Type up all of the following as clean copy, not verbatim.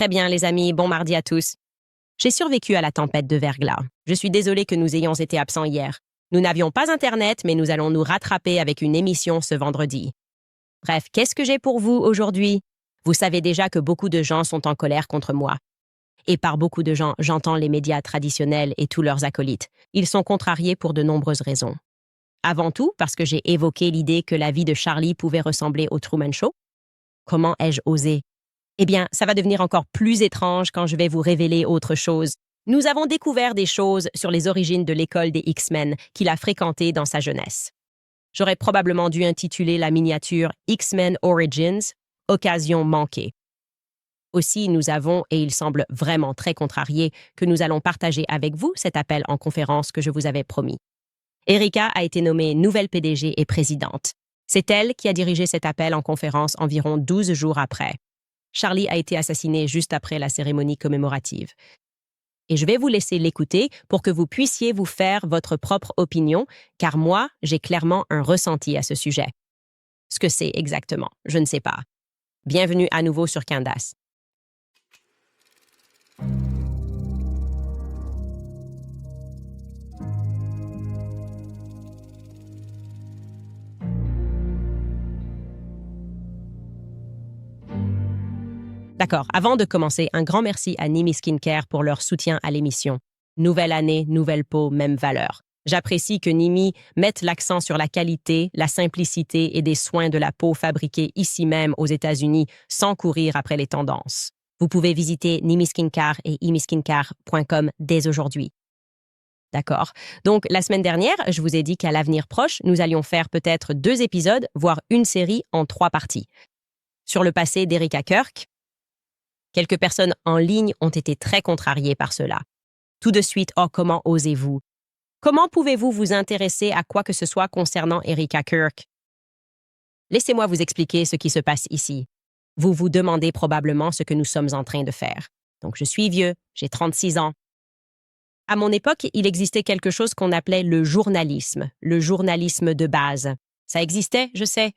Très bien, les amis, bon mardi à tous. J'ai survécu à la tempête de verglas. Je suis désolée que nous ayons été absents hier. Nous n'avions pas Internet, mais nous allons nous rattraper avec une émission ce vendredi. Bref, qu'est-ce que j'ai pour vous aujourd'hui? Vous savez déjà que beaucoup de gens sont en colère contre moi. Et par beaucoup de gens, j'entends les médias traditionnels et tous leurs acolytes. Ils sont contrariés pour de nombreuses raisons. Avant tout, parce que j'ai évoqué l'idée que la vie de Charlie pouvait ressembler au Truman Show. Comment ai-je osé? Eh bien, ça va devenir encore plus étrange quand je vais vous révéler autre chose. Nous avons découvert des choses sur les origines de l'école des X-Men qu'il a fréquentée dans sa jeunesse. J'aurais probablement dû intituler la miniature X-Men Origins, occasion manquée. Aussi, nous avons, et il semble vraiment très contrarié, que nous allons partager avec vous cet appel en conférence que je vous avais promis. Erika a été nommée nouvelle PDG et présidente. C'est elle qui a dirigé cet appel en conférence environ 12 jours après. Charlie a été assassiné juste après la cérémonie commémorative. Et je vais vous laisser l'écouter pour que vous puissiez vous faire votre propre opinion, car moi, j'ai clairement un ressenti à ce sujet. Ce que c'est exactement, je ne sais pas. Bienvenue à nouveau sur Candace. D'accord, avant de commencer, un grand merci à Nimi Skincare pour leur soutien à l'émission. Nouvelle année, nouvelle peau, même valeur. J'apprécie que Nimi mette l'accent sur la qualité, la simplicité et des soins de la peau fabriqués ici même aux États-Unis sans courir après les tendances. Vous pouvez visiter Nimi Skincare et imiskincare.com dès aujourd'hui. D'accord. Donc, la semaine dernière, je vous ai dit qu'à l'avenir proche, nous allions faire peut-être 2 épisodes, voire une série en 3 parties. Sur le passé d'Erika Kirk, quelques personnes en ligne ont été très contrariées par cela. Tout de suite, oh, comment osez-vous? Comment pouvez-vous vous intéresser à quoi que ce soit concernant Erika Kirk? Laissez-moi vous expliquer ce qui se passe ici. Vous vous demandez probablement ce que nous sommes en train de faire. Donc, je suis vieux, j'ai 36 ans. À mon époque, il existait quelque chose qu'on appelait le journalisme de base. Ça existait, je sais.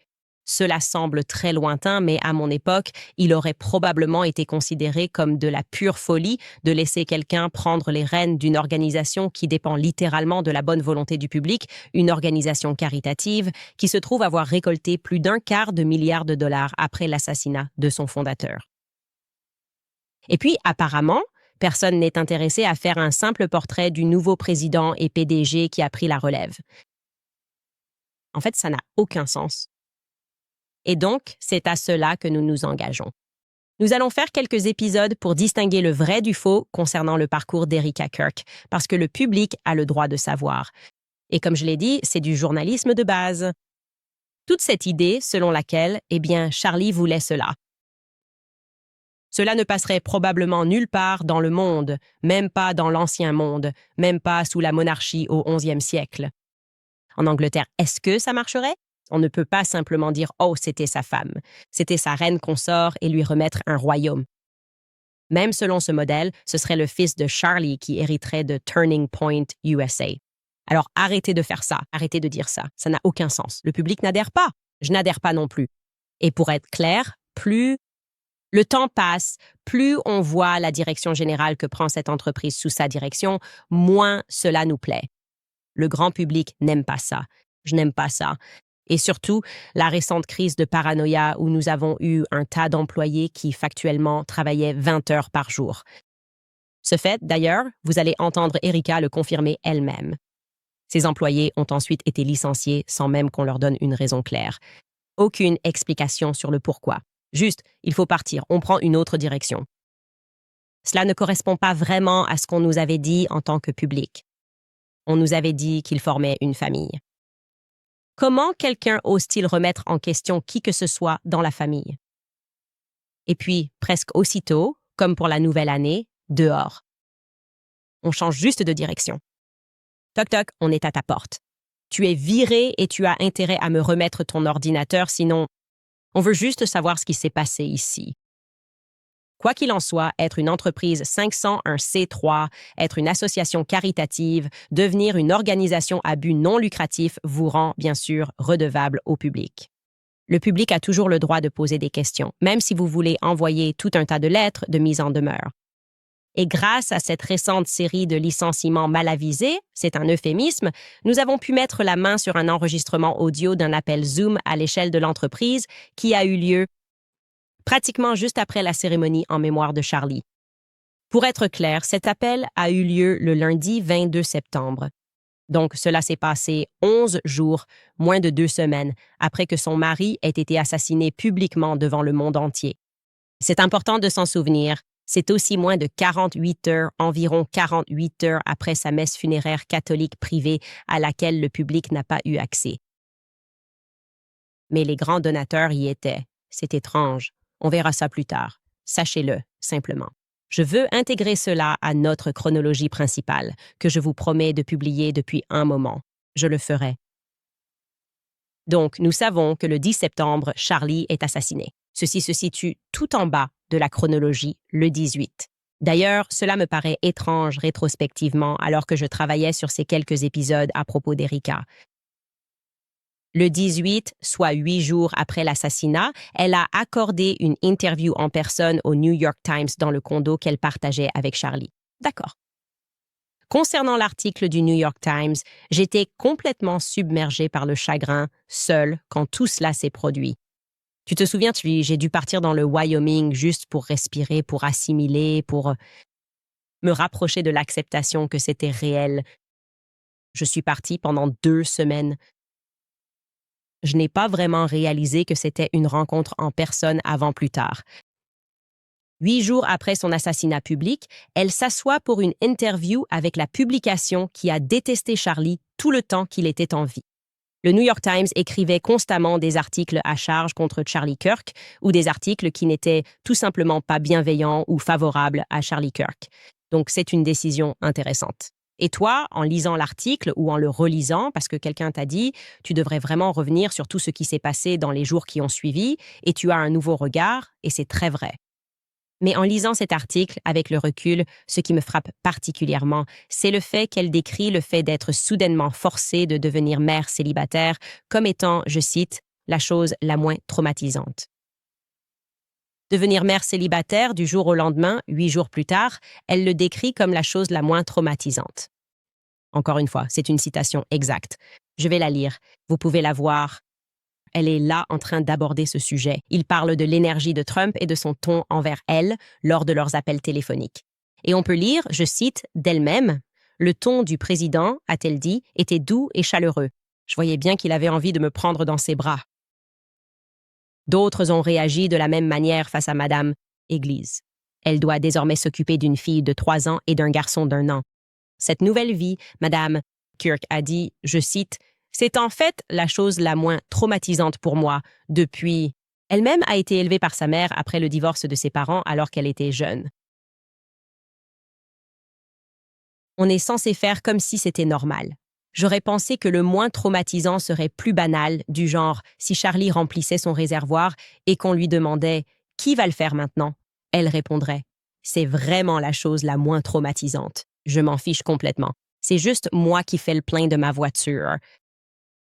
Cela semble très lointain, mais à mon époque, il aurait probablement été considéré comme de la pure folie de laisser quelqu'un prendre les rênes d'une organisation qui dépend littéralement de la bonne volonté du public, une organisation caritative qui se trouve avoir récolté plus d'1/4 milliard de dollars après l'assassinat de son fondateur. Et puis, apparemment, personne n'est intéressé à faire un simple portrait du nouveau président et PDG qui a pris la relève. En fait, ça n'a aucun sens. Et donc, c'est à cela que nous nous engageons. Nous allons faire quelques épisodes pour distinguer le vrai du faux concernant le parcours d'Erika Kirk, parce que le public a le droit de savoir. Et comme je l'ai dit, c'est du journalisme de base. Toute cette idée selon laquelle, Charlie voulait cela. Cela ne passerait probablement nulle part dans le monde, même pas dans l'ancien monde, même pas sous la monarchie au XIe siècle. En Angleterre, est-ce que ça marcherait? On ne peut pas simplement dire « Oh, c'était sa femme, c'était sa reine consort et lui remettre un royaume ». Même selon ce modèle, ce serait le fils de Charlie qui hériterait de Turning Point USA. Alors arrêtez de faire ça, arrêtez de dire ça, ça n'a aucun sens. Le public n'adhère pas, je n'adhère pas non plus. Et pour être clair, plus le temps passe, plus on voit la direction générale que prend cette entreprise sous sa direction, moins cela nous plaît. Le grand public n'aime pas ça, je n'aime pas ça. Et surtout, la récente crise de paranoïa où nous avons eu un tas d'employés qui factuellement travaillaient 20 heures par jour. Ce fait, d'ailleurs, vous allez entendre Erika le confirmer elle-même. Ces employés ont ensuite été licenciés sans même qu'on leur donne une raison claire. Aucune explication sur le pourquoi. Juste, il faut partir, on prend une autre direction. Cela ne correspond pas vraiment à ce qu'on nous avait dit en tant que public. On nous avait dit qu'ils formaient une famille. Comment quelqu'un ose-t-il remettre en question qui que ce soit dans la famille? Et puis, presque aussitôt, comme pour la nouvelle année, dehors. On change juste de direction. Toc toc, on est à ta porte. Tu es viré et tu as intérêt à me remettre ton ordinateur, sinon, on veut juste savoir ce qui s'est passé ici. Quoi qu'il en soit, être une entreprise 501 C3, être une association caritative, devenir une organisation à but non lucratif vous rend, bien sûr, redevable au public. Le public a toujours le droit de poser des questions, même si vous voulez envoyer tout un tas de lettres de mise en demeure. Et grâce à cette récente série de licenciements mal avisés, c'est un euphémisme, nous avons pu mettre la main sur un enregistrement audio d'un appel Zoom à l'échelle de l'entreprise qui a eu lieu pratiquement juste après la cérémonie en mémoire de Charlie. Pour être clair, cet appel a eu lieu le lundi 22 septembre. Donc, cela s'est passé 11 jours, moins de 2 semaines, après que son mari ait été assassiné publiquement devant le monde entier. C'est important de s'en souvenir. C'est aussi moins de 48 heures, environ 48 heures après sa messe funéraire catholique privée à laquelle le public n'a pas eu accès. Mais les grands donateurs y étaient. C'est étrange. On verra ça plus tard. Sachez-le, simplement. Je veux intégrer cela à notre chronologie principale, que je vous promets de publier depuis un moment. Je le ferai. Donc, nous savons que le 10 septembre, Charlie est assassiné. Ceci se situe tout en bas de la chronologie, le 18. D'ailleurs, cela me paraît étrange rétrospectivement alors que je travaillais sur ces quelques épisodes à propos d'Erika. Le 18, soit 8 jours après l'assassinat, elle a accordé une interview en personne au New York Times dans le condo qu'elle partageait avec Charlie. D'accord. Concernant l'article du New York Times, j'étais complètement submergée par le chagrin, seule, quand tout cela s'est produit. Tu te souviens, j'ai dû partir dans le Wyoming juste pour respirer, pour assimiler, pour me rapprocher de l'acceptation que c'était réel. Je suis partie pendant 2 semaines. Je n'ai pas vraiment réalisé que c'était une rencontre en personne avant plus tard. 8 jours après son assassinat public, elle s'assoit pour une interview avec la publication qui a détesté Charlie tout le temps qu'il était en vie. Le New York Times écrivait constamment des articles à charge contre Charlie Kirk ou des articles qui n'étaient tout simplement pas bienveillants ou favorables à Charlie Kirk. Donc, c'est une décision intéressante. Et toi, en lisant l'article ou en le relisant, parce que quelqu'un t'a dit, tu devrais vraiment revenir sur tout ce qui s'est passé dans les jours qui ont suivi, et tu as un nouveau regard, et c'est très vrai. Mais en lisant cet article, avec le recul, ce qui me frappe particulièrement, c'est le fait qu'elle décrit le fait d'être soudainement forcée de devenir mère célibataire comme étant, je cite, la chose la moins traumatisante. Devenir mère célibataire du jour au lendemain, 8 jours plus tard, elle le décrit comme la chose la moins traumatisante. Encore une fois, c'est une citation exacte. Je vais la lire. Vous pouvez la voir. Elle est là en train d'aborder ce sujet. Il parle de l'énergie de Trump et de son ton envers elle lors de leurs appels téléphoniques. Et on peut lire, je cite, d'elle-même, « Le ton du président, a-t-elle dit, était doux et chaleureux. Je voyais bien qu'il avait envie de me prendre dans ses bras. » D'autres ont réagi de la même manière face à Madame Église. Elle doit désormais s'occuper d'une fille de 3 ans et d'un garçon d'1 an. Cette nouvelle vie, Madame Kirk a dit, je cite, c'est en fait la chose la moins traumatisante pour moi depuis... Elle-même a été élevée par sa mère après le divorce de ses parents alors qu'elle était jeune. On est censé faire comme si c'était normal. J'aurais pensé que le moins traumatisant serait plus banal, du genre si Charlie remplissait son réservoir et qu'on lui demandait « Qui va le faire maintenant ?» Elle répondrait « C'est vraiment la chose la moins traumatisante. Je m'en fiche complètement. C'est juste moi qui fais le plein de ma voiture. »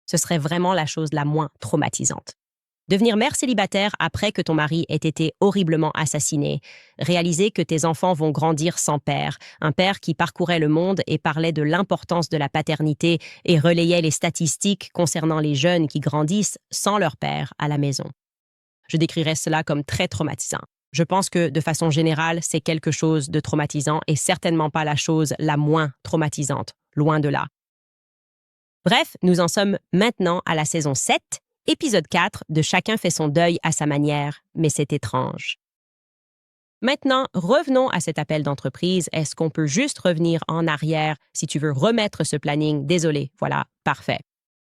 Ce serait vraiment la chose la moins traumatisante. Devenir mère célibataire après que ton mari ait été horriblement assassiné. Réaliser que tes enfants vont grandir sans père. Un père qui parcourait le monde et parlait de l'importance de la paternité et relayait les statistiques concernant les jeunes qui grandissent sans leur père à la maison. Je décrirais cela comme très traumatisant. Je pense que, de façon générale, c'est quelque chose de traumatisant et certainement pas la chose la moins traumatisante. Loin de là. Bref, nous en sommes maintenant à la saison 7, épisode 4 de Chacun fait son deuil à sa manière, mais c'est étrange. Maintenant, revenons à cet appel d'entreprise. Est-ce qu'on peut juste revenir en arrière si tu veux remettre ce planning? Désolé, voilà, parfait.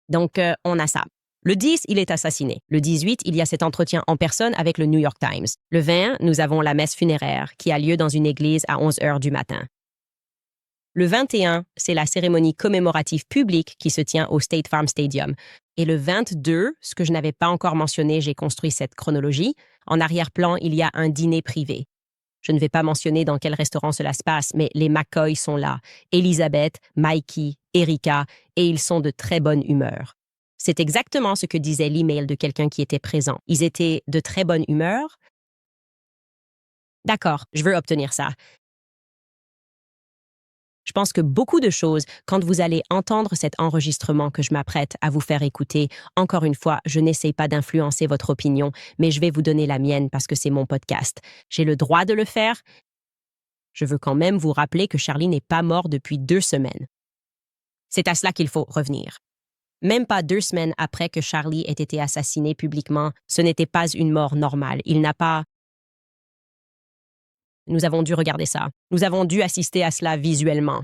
Donc, on a ça. Le 10, il est assassiné. Le 18, il y a cet entretien en personne avec le New York Times. Le 20, nous avons la messe funéraire qui a lieu dans une église à 11 heures du matin. Le 21, c'est la cérémonie commémorative publique qui se tient au State Farm Stadium. Et le 22, ce que je n'avais pas encore mentionné, j'ai construit cette chronologie. En arrière-plan, il y a un dîner privé. Je ne vais pas mentionner dans quel restaurant cela se passe, mais les McCoy sont là. Elizabeth, Mikey, Erika, et ils sont de très bonne humeur. C'est exactement ce que disait l'email de quelqu'un qui était présent. Ils étaient de très bonne humeur. D'accord, je veux obtenir ça. Je pense que beaucoup de choses, quand vous allez entendre cet enregistrement que je m'apprête à vous faire écouter, encore une fois, je n'essaie pas d'influencer votre opinion, mais je vais vous donner la mienne parce que c'est mon podcast. J'ai le droit de le faire. Je veux quand même vous rappeler que Charlie n'est pas mort depuis 2 semaines. C'est à cela qu'il faut revenir. Même pas 2 semaines après que Charlie ait été assassiné publiquement, ce n'était pas une mort normale. Il n'a pas... Nous avons dû regarder ça. Nous avons dû assister à cela visuellement.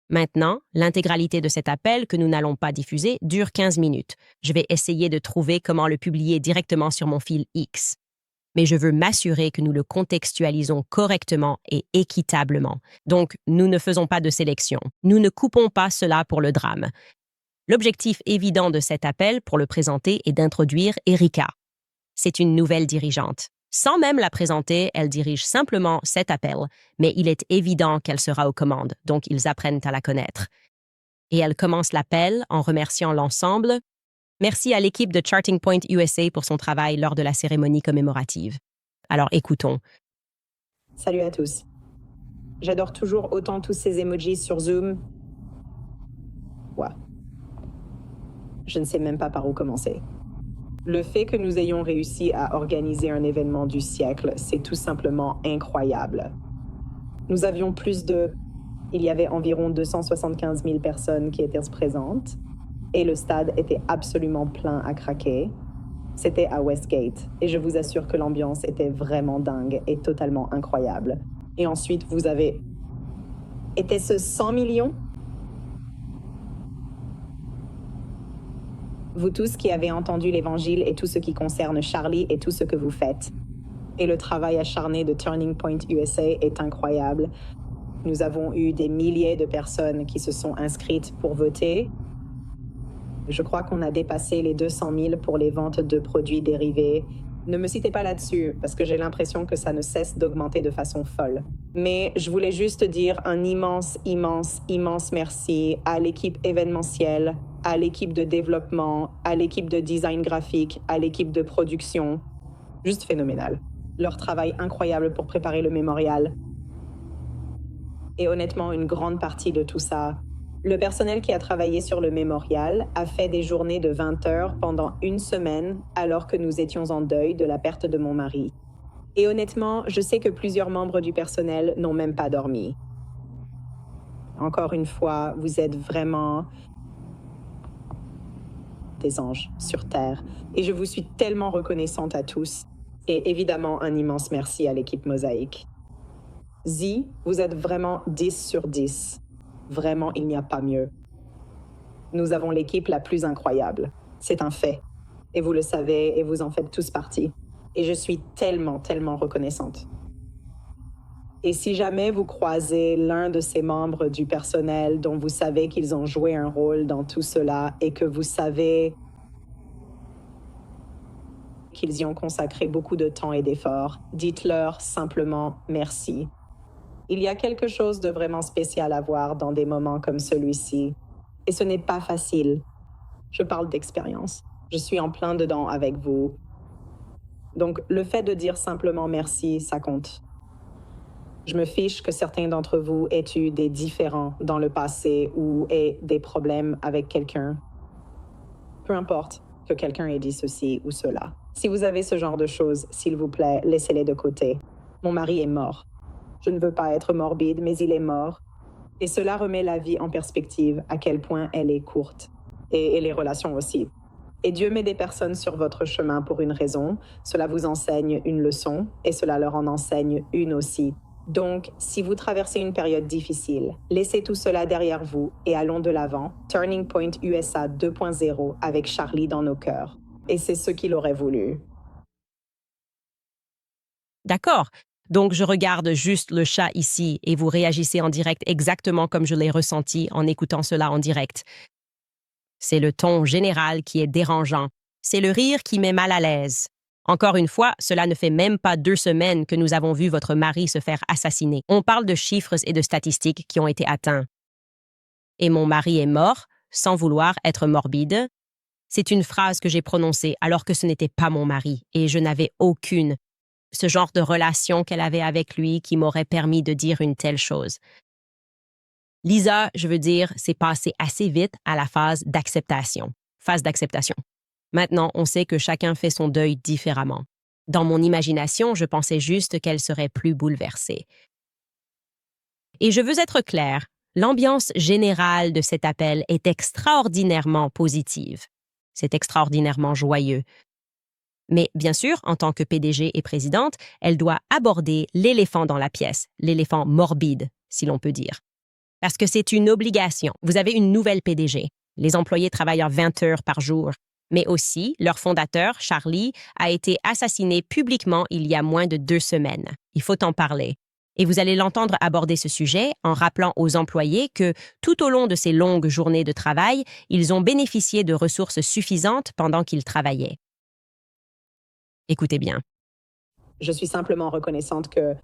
Maintenant, l'intégralité de cet appel que nous n'allons pas diffuser dure 15 minutes. Je vais essayer de trouver comment le publier directement sur mon fil X. Mais je veux m'assurer que nous le contextualisons correctement et équitablement. Donc, nous ne faisons pas de sélection. Nous ne coupons pas cela pour le drame. L'objectif évident de cet appel pour le présenter est d'introduire Erika. C'est une nouvelle dirigeante. Sans même la présenter, elle dirige simplement cet appel, mais il est évident qu'elle sera aux commandes, donc ils apprennent à la connaître. Et elle commence l'appel en remerciant l'ensemble. Merci à l'équipe de Charting Point USA pour son travail lors de la cérémonie commémorative. Alors écoutons. Salut à tous. J'adore toujours autant tous ces emojis sur Zoom. Ouais. Je ne sais même pas par où commencer. Le fait que nous ayons réussi à organiser un événement du siècle, c'est tout simplement incroyable. Nous avions Il y avait environ 275 000 personnes qui étaient présentes et le stade était absolument plein à craquer. C'était à Westgate et je vous assure que l'ambiance était vraiment dingue et totalement incroyable. Et ensuite, vous avez... Était-ce 100 millions? Vous tous qui avez entendu l'Évangile et tout ce qui concerne Charlie et tout ce que vous faites. Et le travail acharné de Turning Point USA est incroyable. Nous avons eu des milliers de personnes qui se sont inscrites pour voter. Je crois qu'on a dépassé les 200 000 pour les ventes de produits dérivés. Ne me citez pas là-dessus, parce que j'ai l'impression que ça ne cesse d'augmenter de façon folle. Mais je voulais juste dire un immense, immense, immense merci à l'équipe événementielle, à l'équipe de développement, à l'équipe de design graphique, à l'équipe de production. Juste phénoménal. Leur travail incroyable pour préparer le mémorial. Et honnêtement, une grande partie de tout ça, le personnel qui a travaillé sur le mémorial a fait des journées de 20 heures pendant 1 semaine alors que nous étions en deuil de la perte de mon mari. Et honnêtement, je sais que plusieurs membres du personnel n'ont même pas dormi. Encore une fois, vous êtes vraiment des anges sur Terre. Et je vous suis tellement reconnaissante à tous. Et évidemment, un immense merci à l'équipe Mosaïque. Z, vous êtes vraiment 10 sur 10. Vraiment, il n'y a pas mieux. Nous avons l'équipe la plus incroyable. C'est un fait. Et vous le savez, et vous en faites tous partie. Et je suis tellement, tellement reconnaissante. Et si jamais vous croisez l'un de ces membres du personnel dont vous savez qu'ils ont joué un rôle dans tout cela et que vous savez qu'ils y ont consacré beaucoup de temps et d'efforts, dites-leur simplement merci. Il y a quelque chose de vraiment spécial à voir dans des moments comme celui-ci. Et ce n'est pas facile. Je parle d'expérience. Je suis en plein dedans avec vous. Donc, le fait de dire simplement merci, ça compte. Je me fiche que certains d'entre vous aient eu des différends dans le passé ou aient des problèmes avec quelqu'un. Peu importe que quelqu'un ait dit ceci ou cela. Si vous avez ce genre de choses, s'il vous plaît, laissez-les de côté. Mon mari est mort. Je ne veux pas être morbide, mais il est mort. Et cela remet la vie en perspective, à quel point elle est courte. Et les relations aussi. Et Dieu met des personnes sur votre chemin pour une raison. Cela vous enseigne une leçon et cela leur en enseigne une aussi. Donc, si vous traversez une période difficile, laissez tout cela derrière vous et allons de l'avant. Turning Point USA 2.0 avec Charlie dans nos cœurs. Et c'est ce qu'il aurait voulu. D'accord. Donc, je regarde juste le chat ici et vous réagissez en direct exactement comme je l'ai ressenti en écoutant cela en direct. C'est le ton général qui est dérangeant. C'est le rire qui met mal à l'aise. Encore une fois, cela ne fait même pas 2 semaines que nous avons vu votre mari se faire assassiner. On parle de chiffres et de statistiques qui ont été atteints. Et mon mari est mort, sans vouloir être morbide. C'est une phrase que j'ai prononcée alors que ce n'était pas mon mari et je n'avais aucune, ce genre de relation qu'elle avait avec lui qui m'aurait permis de dire une telle chose. Lisa, je veux dire, s'est passée assez vite à la phase d'acceptation. Phase d'acceptation. Maintenant, on sait que chacun fait son deuil différemment. Dans mon imagination, je pensais juste qu'elle serait plus bouleversée. Et je veux être claire, l'ambiance générale de cet appel est extraordinairement positive. C'est extraordinairement joyeux. Mais bien sûr, en tant que PDG et présidente, elle doit aborder l'éléphant dans la pièce, l'éléphant morbide, si l'on peut dire. Parce que c'est une obligation. Vous avez une nouvelle PDG. Les employés travaillent 20 heures par jour. Mais aussi, leur fondateur, Charlie, a été assassiné publiquement il y a moins de 2 semaines. Il faut en parler. Et vous allez l'entendre aborder ce sujet en rappelant aux employés que, tout au long de ces longues journées de travail, ils ont bénéficié de ressources suffisantes pendant qu'ils travaillaient. Écoutez bien. Je suis simplement reconnaissante que,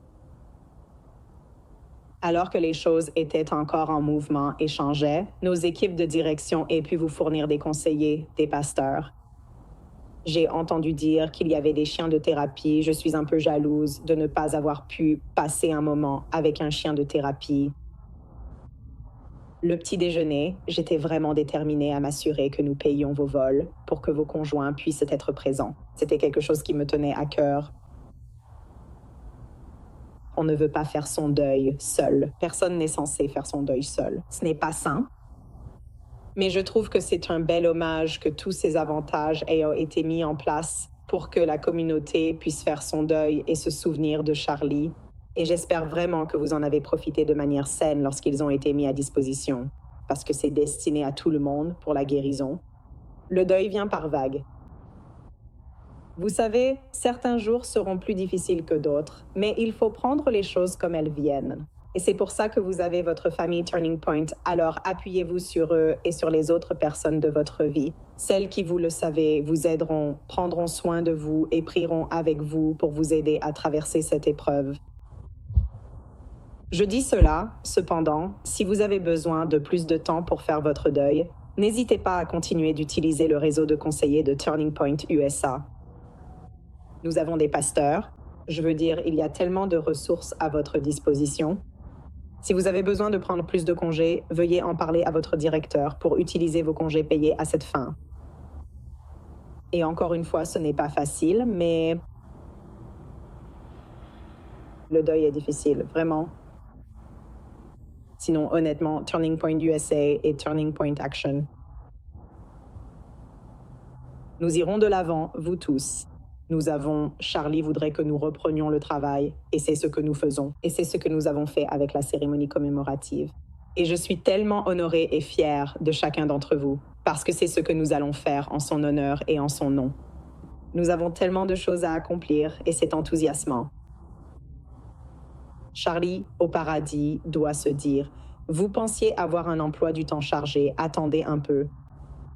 alors que les choses étaient encore en mouvement et changeaient, nos équipes de direction aient pu vous fournir des conseillers, des pasteurs. J'ai entendu dire qu'il y avait des chiens de thérapie. Je suis un peu jalouse de ne pas avoir pu passer un moment avec un chien de thérapie. Le petit déjeuner, j'étais vraiment déterminée à m'assurer que nous payions vos vols pour que vos conjoints puissent être présents. C'était quelque chose qui me tenait à cœur. On ne veut pas faire son deuil seul. Personne n'est censé faire son deuil seul. Ce n'est pas sain. Mais je trouve que c'est un bel hommage que tous ces avantages aient été mis en place pour que la communauté puisse faire son deuil et se souvenir de Charlie. Et j'espère vraiment que vous en avez profité de manière saine lorsqu'ils ont été mis à disposition, parce que c'est destiné à tout le monde pour la guérison. Le deuil vient par vagues. Vous savez, certains jours seront plus difficiles que d'autres, mais il faut prendre les choses comme elles viennent. Et c'est pour ça que vous avez votre famille Turning Point, alors appuyez-vous sur eux et sur les autres personnes de votre vie. Celles qui, vous le savez, vous aideront, prendront soin de vous et prieront avec vous pour vous aider à traverser cette épreuve. Je dis cela, cependant, si vous avez besoin de plus de temps pour faire votre deuil, n'hésitez pas à continuer d'utiliser le réseau de conseillers de Turning Point USA. Nous avons des pasteurs. Je veux dire, il y a tellement de ressources à votre disposition. Si vous avez besoin de prendre plus de congés, veuillez en parler à votre directeur pour utiliser vos congés payés à cette fin. Et encore une fois, ce n'est pas facile, mais le deuil est difficile, vraiment. Sinon, honnêtement, Turning Point USA et Turning Point Action. Nous irons de l'avant, vous tous. Charlie voudrait que nous reprenions le travail, et c'est ce que nous faisons. Et c'est ce que nous avons fait avec la cérémonie commémorative. Et je suis tellement honorée et fière de chacun d'entre vous, parce que c'est ce que nous allons faire en son honneur et en son nom. Nous avons tellement de choses à accomplir, et c'est enthousiasmant. Charlie, au paradis, doit se dire « Vous pensiez avoir un emploi du temps chargé, attendez un peu. »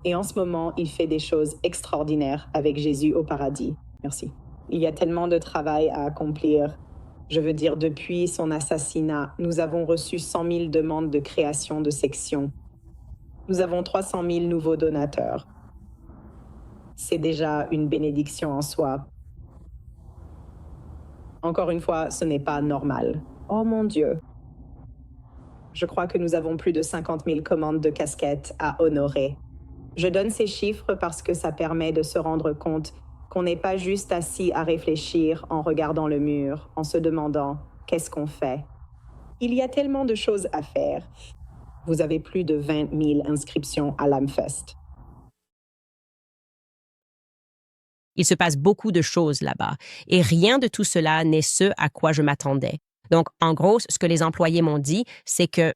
Et en ce moment, il fait des choses extraordinaires avec Jésus au paradis. Merci. Il y a tellement de travail à accomplir. Je veux dire, depuis son assassinat, nous avons reçu 100 000 demandes de création de sections. Nous avons 300 000 nouveaux donateurs. C'est déjà une bénédiction en soi. Encore une fois, ce n'est pas normal. Oh mon Dieu. Je crois que nous avons plus de 50 000 commandes de casquettes à honorer. Je donne ces chiffres parce que ça permet de se rendre compte qu'on n'est pas juste assis à réfléchir en regardant le mur, en se demandant « qu'est-ce qu'on fait ?» Il y a tellement de choses à faire. Vous avez plus de 20 000 inscriptions à l'AmFest. Il se passe beaucoup de choses là-bas, et rien de tout cela n'est ce à quoi je m'attendais. Donc, en gros, ce que les employés m'ont dit, c'est que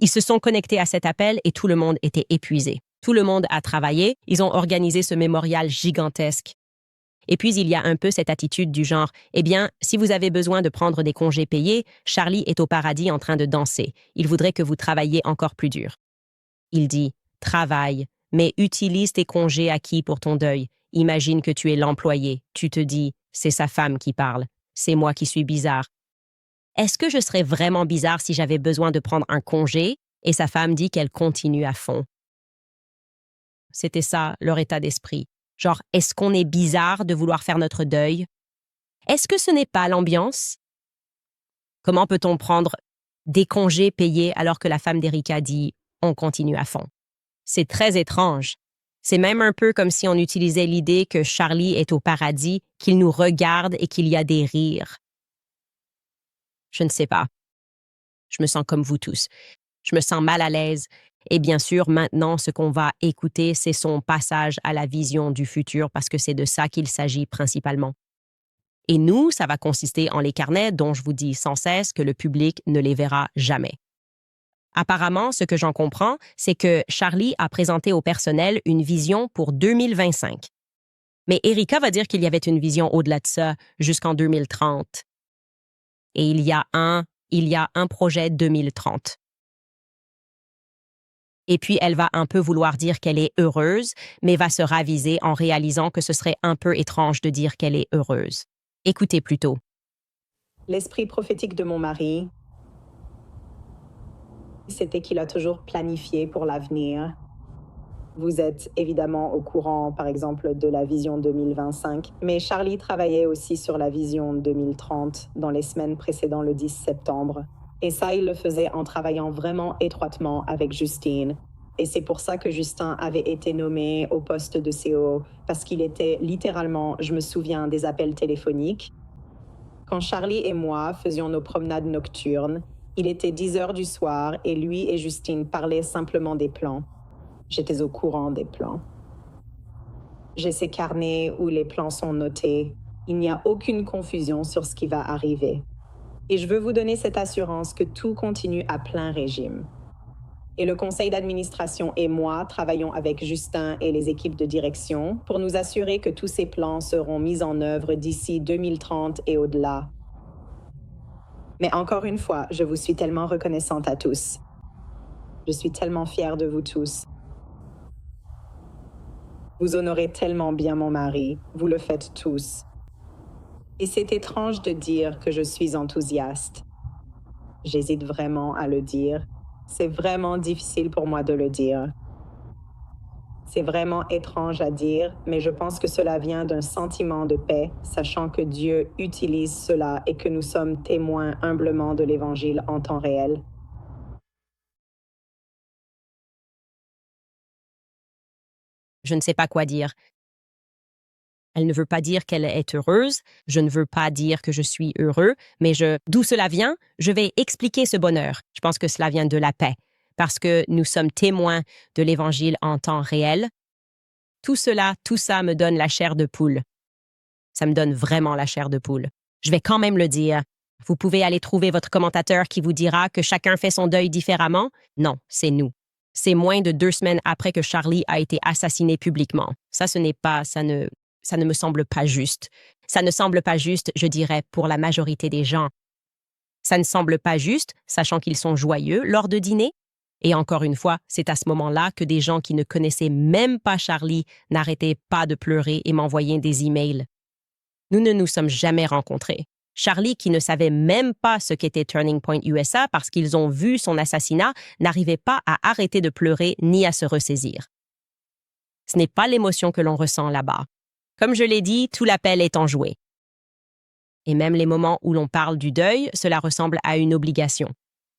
ils se sont connectés à cet appel et tout le monde était épuisé. Tout le monde a travaillé, ils ont organisé ce mémorial gigantesque. Et puis, il y a un peu cette attitude du genre, eh bien, si vous avez besoin de prendre des congés payés, Charlie est au paradis en train de danser. Il voudrait que vous travailliez encore plus dur. Il dit, travaille, mais utilise tes congés acquis pour ton deuil. Imagine que tu es l'employé. Tu te dis, c'est sa femme qui parle. C'est moi qui suis bizarre. Est-ce que je serais vraiment bizarre si j'avais besoin de prendre un congé et sa femme dit qu'elle continue à fond? c'était ça leur état d'esprit. Genre, est-ce qu'on est bizarre de vouloir faire notre deuil? Est-ce que ce n'est pas l'ambiance? Comment peut-on prendre des congés payés alors que la femme d'Erika dit « on continue à fond ». C'est très étrange. C'est même un peu comme si on utilisait l'idée que Charlie est au paradis, qu'il nous regarde et qu'il y a des rires. Je ne sais pas. Je me sens comme vous tous. Je me sens mal à l'aise. Et bien sûr, maintenant, ce qu'on va écouter, c'est son passage à la vision du futur parce que c'est de ça qu'il s'agit principalement. Et nous, ça va consister en les carnets dont je vous dis sans cesse que le public ne les verra jamais. Apparemment, ce que j'en comprends, c'est que Charlie a présenté au personnel une vision pour 2025. Mais Erika va dire qu'il y avait une vision au-delà de ça, jusqu'en 2030. Et il y a un projet 2030. Et puis, elle va un peu vouloir dire qu'elle est heureuse, mais va se raviser en réalisant que ce serait un peu étrange de dire qu'elle est heureuse. Écoutez plutôt. L'esprit prophétique de mon mari, c'était qu'il a toujours planifié pour l'avenir. Vous êtes évidemment au courant, par exemple, de la vision 2025, mais Charlie travaillait aussi sur la vision 2030 dans les semaines précédant le 10 septembre. Et ça, il le faisait en travaillant vraiment étroitement avec Justine. Et c'est pour ça que Justin avait été nommé au poste de CO, parce qu'il était littéralement, je me souviens, des appels téléphoniques. Quand Charlie et moi faisions nos promenades nocturnes, il était 10 heures du soir et lui et Justine parlaient simplement des plans. J'étais au courant des plans. J'ai ces carnets où les plans sont notés. Il n'y a aucune confusion sur ce qui va arriver. Et je veux vous donner cette assurance que tout continue à plein régime. Et le conseil d'administration et moi travaillons avec Justin et les équipes de direction pour nous assurer que tous ces plans seront mis en œuvre d'ici 2030 et au-delà. Mais encore une fois, je vous suis tellement reconnaissante à tous. Je suis tellement fière de vous tous. Vous honorez tellement bien mon mari, vous le faites tous. Et c'est étrange de dire que je suis enthousiaste. J'hésite vraiment à le dire. C'est vraiment difficile pour moi de le dire. C'est vraiment étrange à dire, mais je pense que cela vient d'un sentiment de paix, sachant que Dieu utilise cela et que nous sommes témoins humblement de l'Évangile en temps réel. Je ne sais pas quoi dire. Elle ne veut pas dire qu'elle est heureuse, je ne veux pas dire que je suis heureux, mais d'où cela vient, je vais expliquer ce bonheur. Je pense que cela vient de la paix, parce que nous sommes témoins de l'Évangile en temps réel. Tout ça me donne la chair de poule. Ça me donne vraiment la chair de poule. Je vais quand même le dire. Vous pouvez aller trouver votre commentateur qui vous dira que chacun fait son deuil différemment. Non, c'est nous. C'est moins de 2 semaines après que Charlie a été assassiné publiquement. Ça ne me semble pas juste. Ça ne semble pas juste, je dirais, pour la majorité des gens. Ça ne semble pas juste, sachant qu'ils sont joyeux lors de dîner. Et encore une fois, c'est à ce moment-là que des gens qui ne connaissaient même pas Charlie n'arrêtaient pas de pleurer et m'envoyer des emails. Nous ne nous sommes jamais rencontrés. Charlie, qui ne savait même pas ce qu'était Turning Point USA parce qu'ils ont vu son assassinat, n'arrivait pas à arrêter de pleurer ni à se ressaisir. Ce n'est pas l'émotion que l'on ressent là-bas. Comme je l'ai dit, tout l'appel est enjoué. Et même les moments où l'on parle du deuil, cela ressemble à une obligation.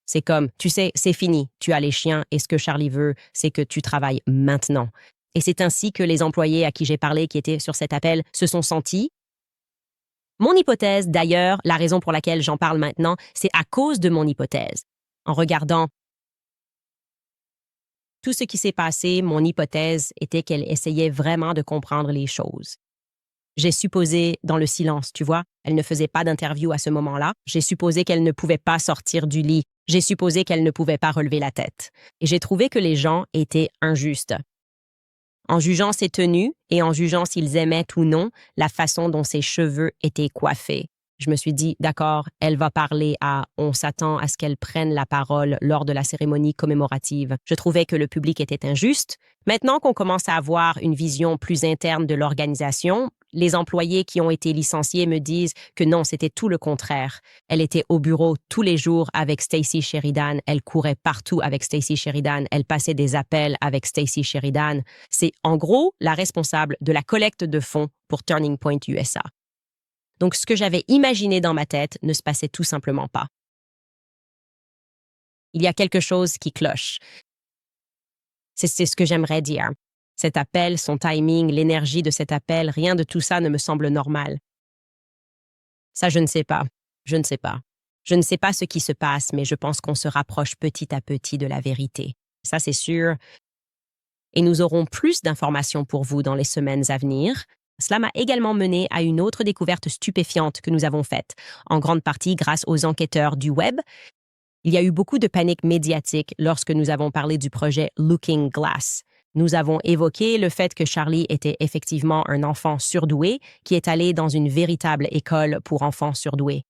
C'est comme, tu sais, c'est fini, tu as les chiens et ce que Charlie veut, c'est que tu travailles maintenant. Et c'est ainsi que les employés à qui j'ai parlé qui étaient sur cet appel se sont sentis. Mon hypothèse, d'ailleurs, la raison pour laquelle j'en parle maintenant, c'est à cause de mon hypothèse. En regardant tout ce qui s'est passé, mon hypothèse était qu'elle essayait vraiment de comprendre les choses. J'ai supposé dans le silence, tu vois, elle ne faisait pas d'interview à ce moment-là. J'ai supposé qu'elle ne pouvait pas sortir du lit. J'ai supposé qu'elle ne pouvait pas relever la tête. Et j'ai trouvé que les gens étaient injustes. En jugeant ses tenues et en jugeant s'ils aimaient ou non la façon dont ses cheveux étaient coiffés. Je me suis dit, d'accord, elle va parler on s'attend à ce qu'elle prenne la parole lors de la cérémonie commémorative. Je trouvais que le public était injuste. Maintenant qu'on commence à avoir une vision plus interne de l'organisation, Les employés qui ont été licenciés me disent que non, c'était tout le contraire. Elle était au bureau tous les jours avec Stacey Sheridan, elle courait partout avec Stacey Sheridan, elle passait des appels avec Stacey Sheridan. C'est en gros la responsable de la collecte de fonds pour Turning Point USA. Donc ce que j'avais imaginé dans ma tête ne se passait tout simplement pas. Il y a quelque chose qui cloche. C'est ce que j'aimerais dire. Cet appel, son timing, l'énergie de cet appel, rien de tout ça ne me semble normal. Ça, je ne sais pas. Je ne sais pas. Je ne sais pas ce qui se passe, mais je pense qu'on se rapproche petit à petit de la vérité. Ça, c'est sûr. Et nous aurons plus d'informations pour vous dans les semaines à venir. Cela m'a également mené à une autre découverte stupéfiante que nous avons faite, en grande partie grâce aux enquêteurs du web. Il y a eu beaucoup de panique médiatique lorsque nous avons parlé du projet Looking Glass. Nous avons évoqué le fait que Charlie était effectivement un enfant surdoué qui est allé dans une véritable école pour enfants surdoués.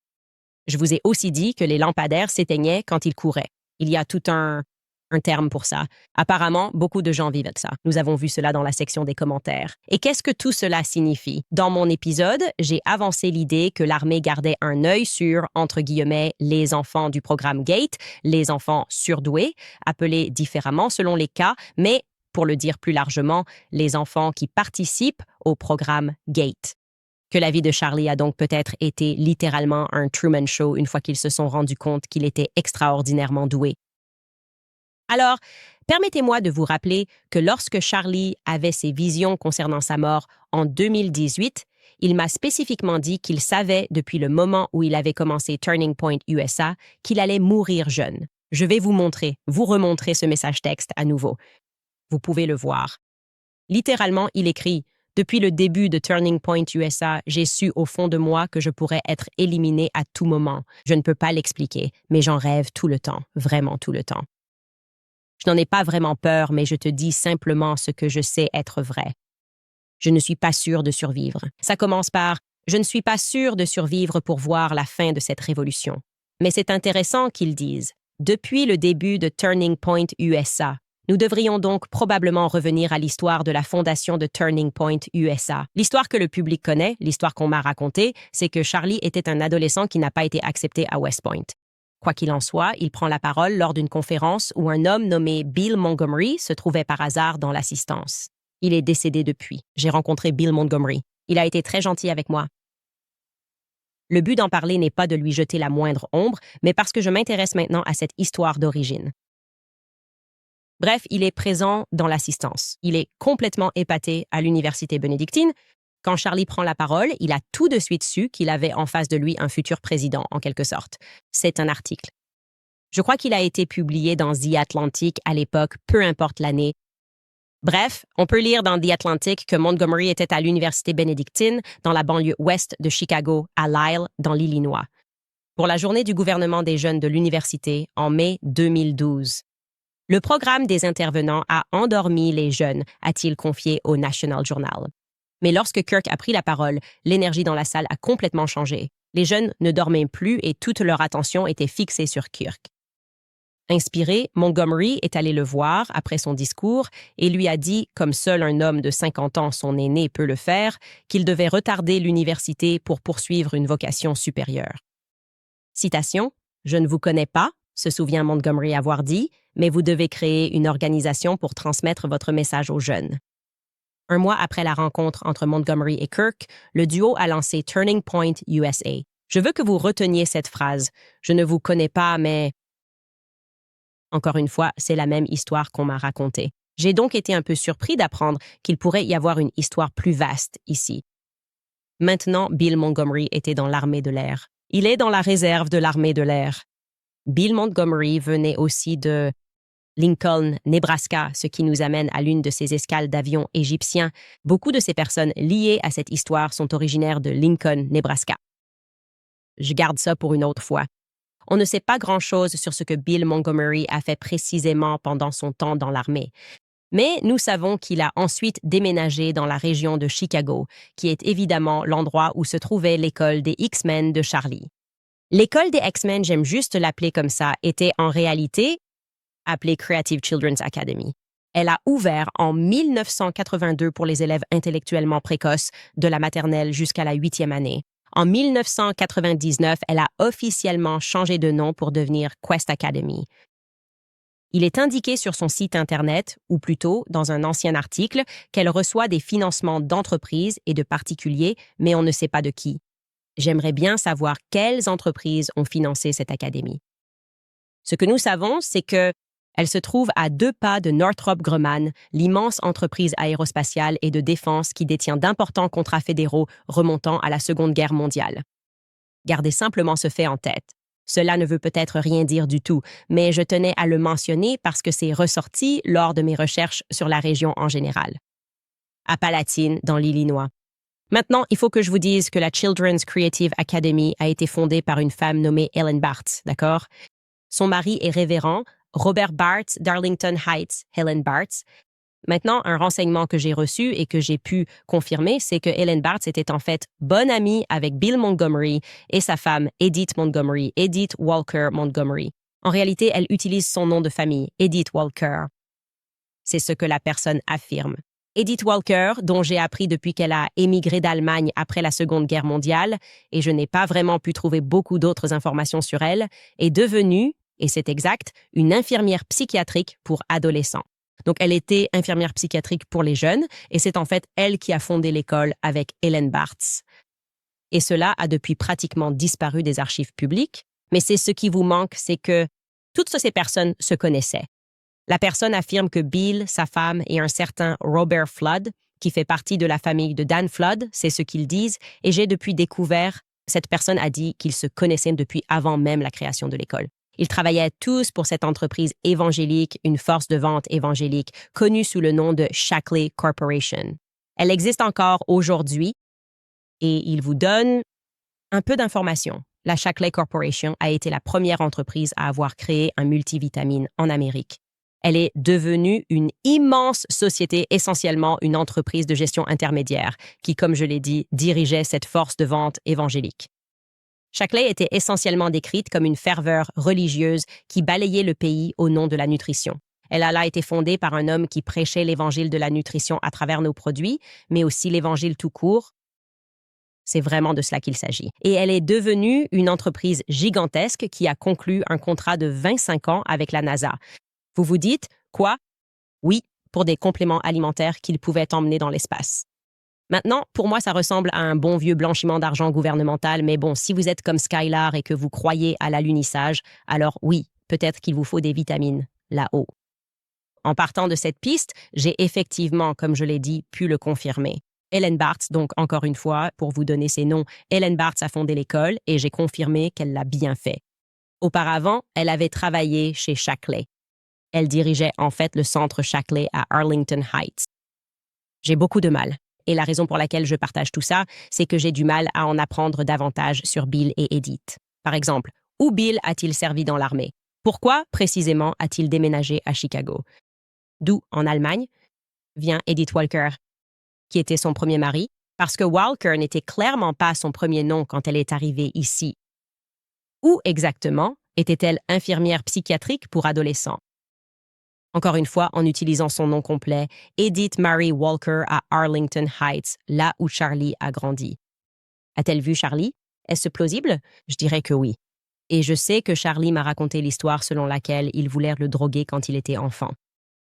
Je vous ai aussi dit que les lampadaires s'éteignaient quand il courait. Il y a tout un terme pour ça. Apparemment, beaucoup de gens vivent avec ça. Nous avons vu cela dans la section des commentaires. Et qu'est-ce que tout cela signifie? Dans mon épisode, j'ai avancé l'idée que l'armée gardait un œil sur, entre guillemets, les enfants du programme GATE, les enfants surdoués, appelés différemment selon les cas, mais, pour le dire plus largement, les enfants qui participent au programme GATE. Que la vie de Charlie a donc peut-être été littéralement un Truman Show une fois qu'ils se sont rendus compte qu'il était extraordinairement doué. Alors, permettez-moi de vous rappeler que lorsque Charlie avait ses visions concernant sa mort en 2018, il m'a spécifiquement dit qu'il savait depuis le moment où il avait commencé Turning Point USA qu'il allait mourir jeune. Je vais vous remontrer ce message texte à nouveau. Vous pouvez le voir. Littéralement, il écrit « Depuis le début de Turning Point USA, j'ai su au fond de moi que je pourrais être éliminé à tout moment. Je ne peux pas l'expliquer, mais j'en rêve tout le temps, vraiment tout le temps. Je n'en ai pas vraiment peur, mais je te dis simplement ce que je sais être vrai. Je ne suis pas sûr de survivre. Ça commence par « Je ne suis pas sûr de survivre pour voir la fin de cette révolution. » Mais c'est intéressant qu'ils disent « Depuis le début de Turning Point USA, nous devrions donc probablement revenir à l'histoire de la fondation de Turning Point USA. L'histoire que le public connaît, l'histoire qu'on m'a racontée, c'est que Charlie était un adolescent qui n'a pas été accepté à West Point. Quoi qu'il en soit, il prend la parole lors d'une conférence où un homme nommé Bill Montgomery se trouvait par hasard dans l'assistance. Il est décédé depuis. J'ai rencontré Bill Montgomery. Il a été très gentil avec moi. Le but d'en parler n'est pas de lui jeter la moindre ombre, mais parce que je m'intéresse maintenant à cette histoire d'origine. Bref, il est présent dans l'assistance. Il est complètement épaté à l'université bénédictine. Quand Charlie prend la parole, il a tout de suite su qu'il avait en face de lui un futur président, en quelque sorte. C'est un article. Je crois qu'il a été publié dans The Atlantic à l'époque, peu importe l'année. Bref, on peut lire dans The Atlantic que Montgomery était à l'université bénédictine, dans la banlieue ouest de Chicago, à Lisle, dans l'Illinois, pour la journée du gouvernement des jeunes de l'université en mai 2012. Le programme des intervenants a endormi les jeunes, a-t-il confié au National Journal. Mais lorsque Kirk a pris la parole, l'énergie dans la salle a complètement changé. Les jeunes ne dormaient plus et toute leur attention était fixée sur Kirk. Inspiré, Montgomery est allé le voir après son discours et lui a dit, comme seul un homme de 50 ans, son aîné, peut le faire, qu'il devait retarder l'université pour poursuivre une vocation supérieure. Citation, « Je ne vous connais pas, se souvient Montgomery avoir dit, mais vous devez créer une organisation pour transmettre votre message aux jeunes. » Un mois après la rencontre entre Montgomery et Kirk, le duo a lancé Turning Point USA. Je veux que vous reteniez cette phrase. Je ne vous connais pas, mais... Encore une fois, c'est la même histoire qu'on m'a racontée. J'ai donc été un peu surpris d'apprendre qu'il pourrait y avoir une histoire plus vaste ici. Maintenant, Bill Montgomery était dans l'armée de l'air. Il est dans la réserve de l'armée de l'air. Bill Montgomery venait aussi de Lincoln, Nebraska, ce qui nous amène à l'une de ces escales d'avions égyptiens. Beaucoup de ces personnes liées à cette histoire sont originaires de Lincoln, Nebraska. Je garde ça pour une autre fois. On ne sait pas grand-chose sur ce que Bill Montgomery a fait précisément pendant son temps dans l'armée. Mais nous savons qu'il a ensuite déménagé dans la région de Chicago, qui est évidemment l'endroit où se trouvait l'école des X-Men de Charlie. L'école des X-Men, j'aime juste l'appeler comme ça, était en réalité appelée Creative Children's Academy. Elle a ouvert en 1982 pour les élèves intellectuellement précoces de la maternelle jusqu'à la 8e année. En 1999, elle a officiellement changé de nom pour devenir Quest Academy. Il est indiqué sur son site Internet, ou plutôt dans un ancien article, qu'elle reçoit des financements d'entreprises et de particuliers, mais on ne sait pas de qui. J'aimerais bien savoir quelles entreprises ont financé cette académie. Ce que nous savons, c'est que elle se trouve à 2 pas de Northrop Grumman, l'immense entreprise aérospatiale et de défense qui détient d'importants contrats fédéraux remontant à la Seconde Guerre mondiale. Gardez simplement ce fait en tête. Cela ne veut peut-être rien dire du tout, mais je tenais à le mentionner parce que c'est ressorti lors de mes recherches sur la région en général. À Palatine, dans l'Illinois. Maintenant, il faut que je vous dise que la Children's Creative Academy a été fondée par une femme nommée Ellen Bartz, d'accord? Son mari est révérend, Robert Bartz d'Arlington Heights, Helen Bartz. Maintenant, un renseignement que j'ai reçu et que j'ai pu confirmer, c'est que Helen Bartz était en fait bonne amie avec Bill Montgomery et sa femme Edith Montgomery, Edith Walker Montgomery. En réalité, elle utilise son nom de famille, Edith Walker. C'est ce que la personne affirme. Edith Walker, dont j'ai appris depuis qu'elle a émigré d'Allemagne après la Seconde Guerre mondiale, et je n'ai pas vraiment pu trouver beaucoup d'autres informations sur elle, est devenue, et c'est exact, une infirmière psychiatrique pour adolescents. Donc, elle était infirmière psychiatrique pour les jeunes, et c'est en fait elle qui a fondé l'école avec Ellen Bartz. Et cela a depuis pratiquement disparu des archives publiques, mais c'est ce qui vous manque, c'est que toutes ces personnes se connaissaient. La personne affirme que Bill, sa femme, et un certain Robert Flood, qui fait partie de la famille de Dan Flood, c'est ce qu'ils disent, et j'ai depuis découvert, cette personne a dit qu'ils se connaissaient depuis avant même la création de l'école. Ils travaillaient tous pour cette entreprise évangélique, une force de vente évangélique, connue sous le nom de Shaklee Corporation. Elle existe encore aujourd'hui et il vous donne un peu d'informations. La Shaklee Corporation a été la première entreprise à avoir créé un multivitamine en Amérique. Elle est devenue une immense société, essentiellement une entreprise de gestion intermédiaire, qui, comme je l'ai dit, dirigeait cette force de vente évangélique. Shaklee était essentiellement décrite comme une ferveur religieuse qui balayait le pays au nom de la nutrition. Elle a là été fondée par un homme qui prêchait l'évangile de la nutrition à travers nos produits, mais aussi l'évangile tout court. C'est vraiment de cela qu'il s'agit. Et elle est devenue une entreprise gigantesque qui a conclu un contrat de 25 ans avec la NASA. Vous vous dites, quoi? Oui, pour des compléments alimentaires qu'ils pouvaient emmener dans l'espace. Maintenant, pour moi, ça ressemble à un bon vieux blanchiment d'argent gouvernemental, mais bon, si vous êtes comme Skylar et que vous croyez à l'alunissage, alors oui, peut-être qu'il vous faut des vitamines là-haut. En partant de cette piste, j'ai effectivement, comme je l'ai dit, pu le confirmer. Ellen Bartz, donc encore une fois, pour vous donner ses noms, Ellen Bartz a fondé l'école et j'ai confirmé qu'elle l'a bien fait. Auparavant, elle avait travaillé chez Shaklee. Elle dirigeait en fait le centre Shaklee à Arlington Heights. J'ai beaucoup de mal. Et la raison pour laquelle je partage tout ça, c'est que j'ai du mal à en apprendre davantage sur Bill et Edith. Par exemple, où Bill a-t-il servi dans l'armée? Pourquoi, précisément, a-t-il déménagé à Chicago? D'où, en Allemagne, vient Edith Walker, qui était son premier mari, parce que Walker n'était clairement pas son premier nom quand elle est arrivée ici. Où exactement était-elle infirmière psychiatrique pour adolescents? Encore une fois, en utilisant son nom complet, Edith Mary Walker à Arlington Heights, là où Charlie a grandi. A-t-elle vu Charlie? Est-ce plausible? Je dirais que oui. Et je sais que Charlie m'a raconté l'histoire selon laquelle ils voulèrent le droguer quand il était enfant.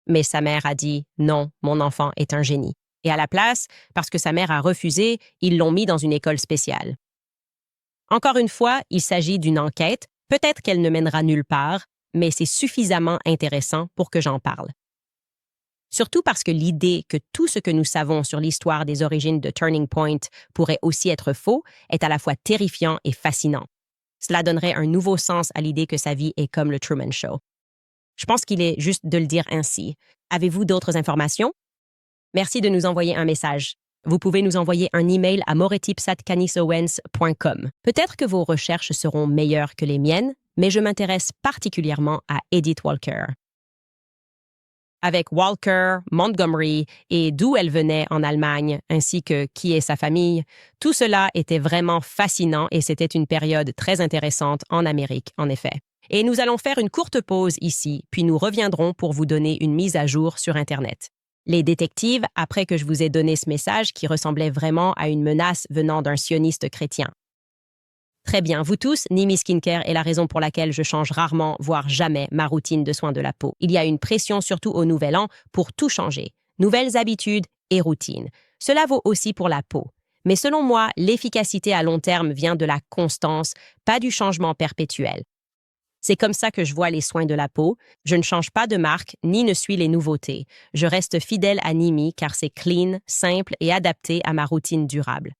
Mais sa mère a dit « Non, mon enfant est un génie ». Et à la place, parce que sa mère a refusé, ils l'ont mis dans une école spéciale. Encore une fois, il s'agit d'une enquête, peut-être qu'elle ne mènera nulle part, mais c'est suffisamment intéressant pour que j'en parle. Surtout parce que l'idée que tout ce que nous savons sur l'histoire des origines de Turning Point pourrait aussi être faux est à la fois terrifiant et fascinant. Cela donnerait un nouveau sens à l'idée que sa vie est comme le Truman Show. Je pense qu'il est juste de le dire ainsi. Avez-vous d'autres informations? Merci de nous envoyer un message. Vous pouvez nous envoyer un email à moretipes@canisowens.com. Peut-être que vos recherches seront meilleures que les miennes, mais je m'intéresse particulièrement à Edith Walker. Avec Walker, Montgomery et d'où elle venait en Allemagne, ainsi que qui est sa famille, tout cela était vraiment fascinant et c'était une période très intéressante en Amérique, en effet. Et nous allons faire une courte pause ici, puis nous reviendrons pour vous donner une mise à jour sur Internet. Les détectives, après que je vous ai donné ce message qui ressemblait vraiment à une menace venant d'un sioniste chrétien. Très bien, vous tous, Nimi Skincare est la raison pour laquelle je change rarement, voire jamais, ma routine de soins de la peau. Il y a une pression, surtout au nouvel an, pour tout changer. Nouvelles habitudes et routines. Cela vaut aussi pour la peau. Mais selon moi, l'efficacité à long terme vient de la constance, pas du changement perpétuel. C'est comme ça que je vois les soins de la peau. Je ne change pas de marque, ni ne suis les nouveautés. Je reste fidèle à Nimi car c'est clean, simple et adapté à ma routine durable.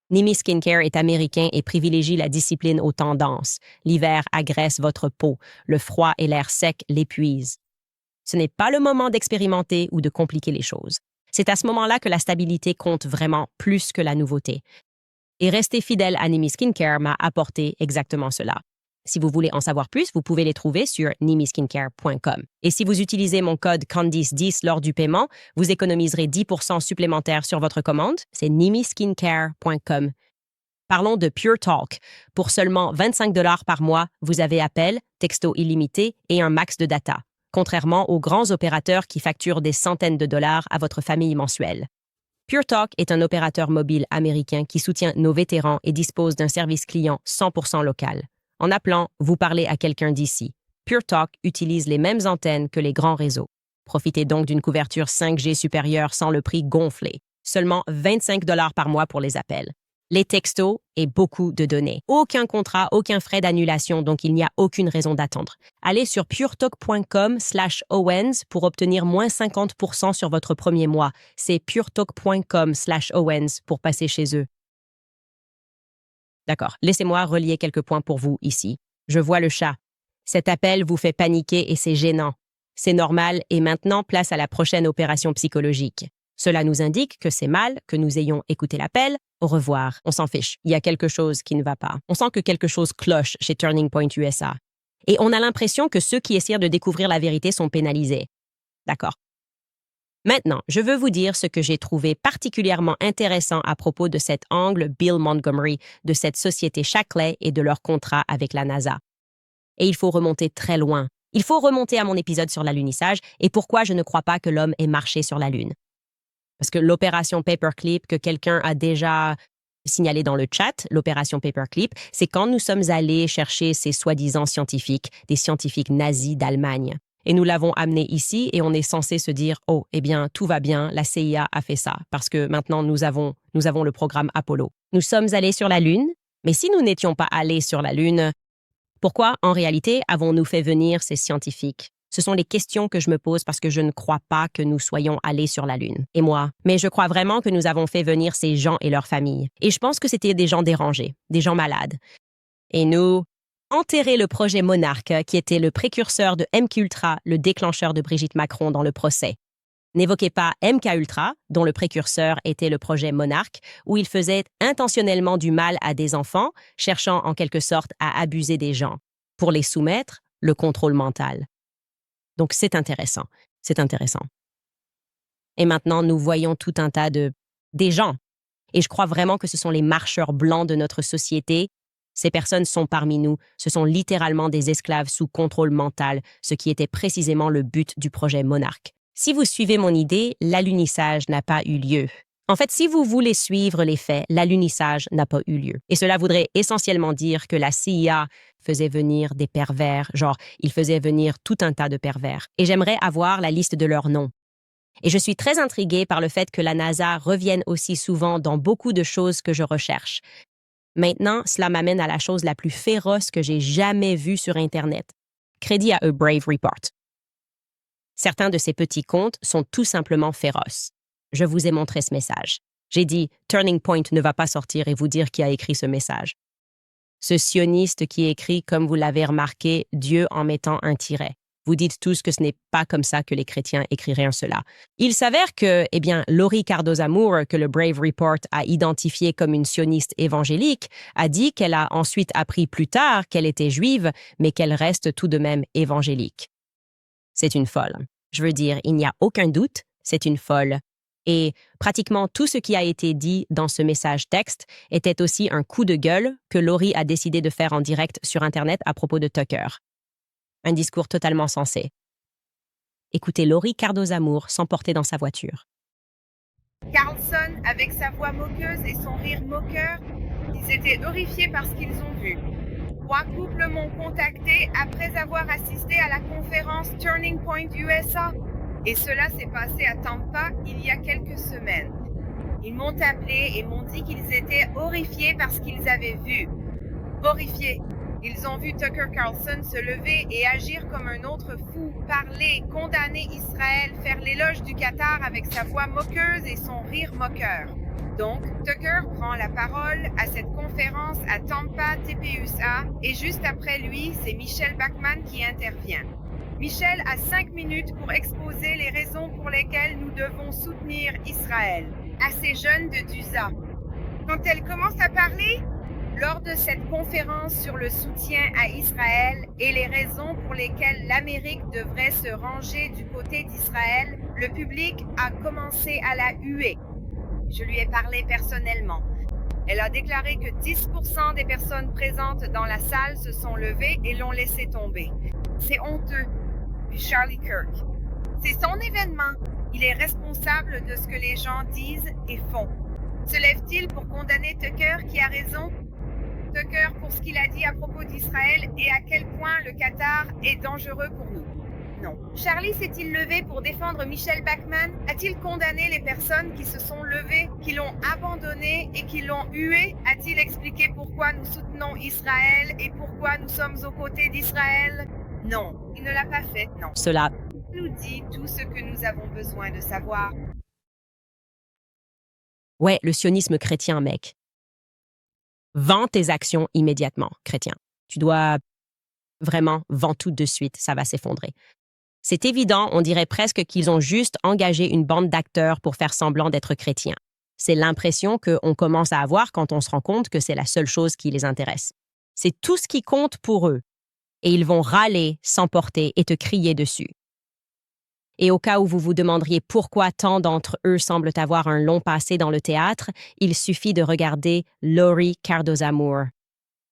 Nimi Skincare est américain et privilégie la discipline aux tendances. L'hiver agresse votre peau, le froid et l'air sec l'épuisent. Ce n'est pas le moment d'expérimenter ou de compliquer les choses. C'est à ce moment-là que la stabilité compte vraiment plus que la nouveauté. Et rester fidèle à Nimi Skincare m'a apporté exactement cela. Si vous voulez en savoir plus, vous pouvez les trouver sur nimiskincare.com. Et si vous utilisez mon code Candice10 lors du paiement, vous économiserez 10% supplémentaire sur votre commande. C'est nimiskincare.com. Parlons de Pure Talk. Pour seulement 25 $ par mois, vous avez appel, texto illimité et un max de data, contrairement aux grands opérateurs qui facturent des centaines de dollars à votre famille mensuelle. Pure Talk est un opérateur mobile américain qui soutient nos vétérans et dispose d'un service client 100% local. En appelant, vous parlez à quelqu'un d'ici. Pure Talk utilise les mêmes antennes que les grands réseaux. Profitez donc d'une couverture 5G supérieure sans le prix gonflé. Seulement 25 $ par mois pour les appels. Les textos et beaucoup de données. Aucun contrat, aucun frais d'annulation, donc il n'y a aucune raison d'attendre. Allez sur puretalk.com/Owens pour obtenir moins 50% sur votre premier mois. C'est puretalk.com/Owens pour passer chez eux. D'accord, laissez-moi relier quelques points pour vous ici. Je vois le chat. Cet appel vous fait paniquer et c'est gênant. C'est normal et maintenant place à la prochaine opération psychologique. Cela nous indique que c'est mal, que nous ayons écouté l'appel. Au revoir, on s'en fiche. Il y a quelque chose qui ne va pas. On sent que quelque chose cloche chez Turning Point USA. Et on a l'impression que ceux qui essaient de découvrir la vérité sont pénalisés. D'accord. Maintenant, je veux vous dire ce que j'ai trouvé particulièrement intéressant à propos de cet angle Bill Montgomery, de cette société Shackley et de leur contrat avec la NASA. Et il faut remonter très loin. Il faut remonter à mon épisode sur l'alunissage et pourquoi je ne crois pas que l'homme ait marché sur la Lune. Parce que l'opération Paperclip que quelqu'un a déjà signalé dans le chat, l'opération Paperclip, c'est quand nous sommes allés chercher ces soi-disant scientifiques, des scientifiques nazis d'Allemagne. Et nous l'avons amené ici et on est censé se dire « Oh, eh bien, tout va bien, la CIA a fait ça, parce que maintenant nous avons le programme Apollo. » Nous sommes allés sur la Lune, mais si nous n'étions pas allés sur la Lune, pourquoi, en réalité, avons-nous fait venir ces scientifiques? Ce sont les questions que je me pose parce que je ne crois pas que nous soyons allés sur la Lune. Et moi. Mais je crois vraiment que nous avons fait venir ces gens et leurs familles. Et je pense que c'était des gens dérangés, des gens malades. Et nous... enterrer le projet Monarch, qui était le précurseur de MKUltra, le déclencheur de Brigitte Macron dans le procès. N'évoquez pas MKUltra, dont le précurseur était le projet Monarch, où il faisait intentionnellement du mal à des enfants, cherchant en quelque sorte à abuser des gens, pour les soumettre, le contrôle mental. Donc c'est intéressant, c'est intéressant. Et maintenant, nous voyons tout un tas des gens. Et je crois vraiment que ce sont les marcheurs blancs de notre société. Ces personnes sont parmi nous, ce sont littéralement des esclaves sous contrôle mental, ce qui était précisément le but du projet Monarch. Si vous suivez mon idée, l'alunissage n'a pas eu lieu. En fait, si vous voulez suivre les faits, l'alunissage n'a pas eu lieu. Et cela voudrait essentiellement dire que la CIA faisait venir des pervers, genre, il faisait venir tout un tas de pervers. Et j'aimerais avoir la liste de leurs noms. Et je suis très intriguée par le fait que la NASA revienne aussi souvent dans beaucoup de choses que je recherche. Maintenant, cela m'amène à la chose la plus féroce que j'ai jamais vue sur Internet. Crédit à A Brave Report. Certains de ces petits comptes sont tout simplement féroces. Je vous ai montré ce message. J'ai dit « Turning Point ne va pas sortir » et vous dire qui a écrit ce message. Ce sioniste qui écrit, comme vous l'avez remarqué, Dieu en mettant un tiret. Vous dites tous que ce n'est pas comme ça que les chrétiens écriraient cela. Il s'avère que, Laurie Cardoza-Moore, que le Brave Report a identifiée comme une sioniste évangélique, a dit qu'elle a ensuite appris plus tard qu'elle était juive, mais qu'elle reste tout de même évangélique. C'est une folle. Je veux dire, il n'y a aucun doute, c'est une folle. Et pratiquement tout ce qui a été dit dans ce message texte était aussi un coup de gueule que Laurie a décidé de faire en direct sur Internet à propos de Tucker. Un discours totalement sensé. Écoutez Lori Cardoza-Moore s'emporter dans sa voiture. Carlson, avec sa voix moqueuse et son rire moqueur, ils étaient horrifiés par ce qu'ils ont vu. 3 couples m'ont contacté après avoir assisté à la conférence Turning Point USA. Et cela s'est passé à Tampa il y a quelques semaines. Ils m'ont appelé et m'ont dit qu'ils étaient horrifiés par ce qu'ils avaient vu. Horrifiés. Ils ont vu Tucker Carlson se lever et agir comme un autre fou, parler, condamner Israël, faire l'éloge du Qatar avec sa voix moqueuse et son rire moqueur. Donc, Tucker prend la parole à cette conférence à Tampa TPUSA et juste après lui, c'est Michelle Bachmann qui intervient. Michelle a 5 minutes pour exposer les raisons pour lesquelles nous devons soutenir Israël. À ces jeunes de DUSA. Quand elle commence à parler, lors de cette conférence sur le soutien à Israël et les raisons pour lesquelles l'Amérique devrait se ranger du côté d'Israël, le public a commencé à la huer. Je lui ai parlé personnellement. Elle a déclaré que 10% des personnes présentes dans la salle se sont levées et l'ont laissé tomber. C'est honteux. Puis Charlie Kirk. C'est son événement. Il est responsable de ce que les gens disent et font. Se lève-t-il pour condamner Tucker qui a raison? Tucker pour ce qu'il a dit à propos d'Israël et à quel point le Qatar est dangereux pour nous? Non. Charlie s'est-il levé pour défendre Michelle Bachmann? A-t-il condamné les personnes qui se sont levées, qui l'ont abandonné et qui l'ont hué? A-t-il expliqué pourquoi nous soutenons Israël et pourquoi nous sommes aux côtés d'Israël? Non, il ne l'a pas fait, non. Cela Nous dit tout ce que nous avons besoin de savoir. Ouais, le sionisme chrétien, mec. Vends tes actions immédiatement, chrétien. Tu dois vraiment vendre tout de suite, ça va s'effondrer. C'est évident, on dirait presque qu'ils ont juste engagé une bande d'acteurs pour faire semblant d'être chrétiens. C'est l'impression qu'on commence à avoir quand on se rend compte que c'est la seule chose qui les intéresse. C'est tout ce qui compte pour eux. Et ils vont râler, s'emporter et te crier dessus. Et au cas où vous vous demanderiez pourquoi tant d'entre eux semblent avoir un long passé dans le théâtre, il suffit de regarder Lori Cardoza-Moore.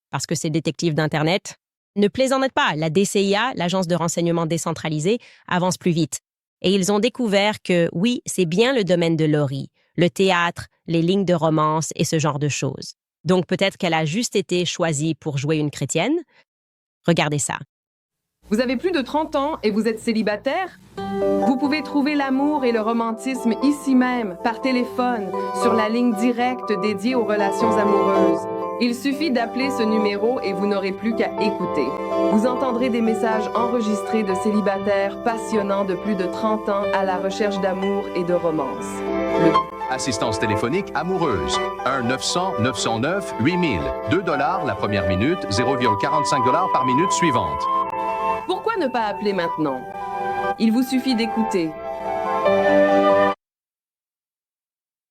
Parce que ces détectives d'Internet ne plaisanttent pas. La DCIA, l'agence de renseignement décentralisée, avance plus vite. Et ils ont découvert que, oui, c'est bien le domaine de Lori, le théâtre, les lignes de romance et ce genre de choses. Donc peut-être qu'elle a juste été choisie pour jouer une chrétienne. Regardez ça. Vous avez plus de 30 ans et vous êtes célibataire? Vous pouvez trouver l'amour et le romantisme ici même, par téléphone, sur la ligne directe dédiée aux relations amoureuses. Il suffit d'appeler ce numéro et vous n'aurez plus qu'à écouter. Vous entendrez des messages enregistrés de célibataires passionnants de plus de 30 ans à la recherche d'amour et de romance. Assistance téléphonique amoureuse. 1-900-909-8000. $2 la première minute, 0,45 $ par minute suivante. Pourquoi ne pas appeler maintenant? Il vous suffit d'écouter.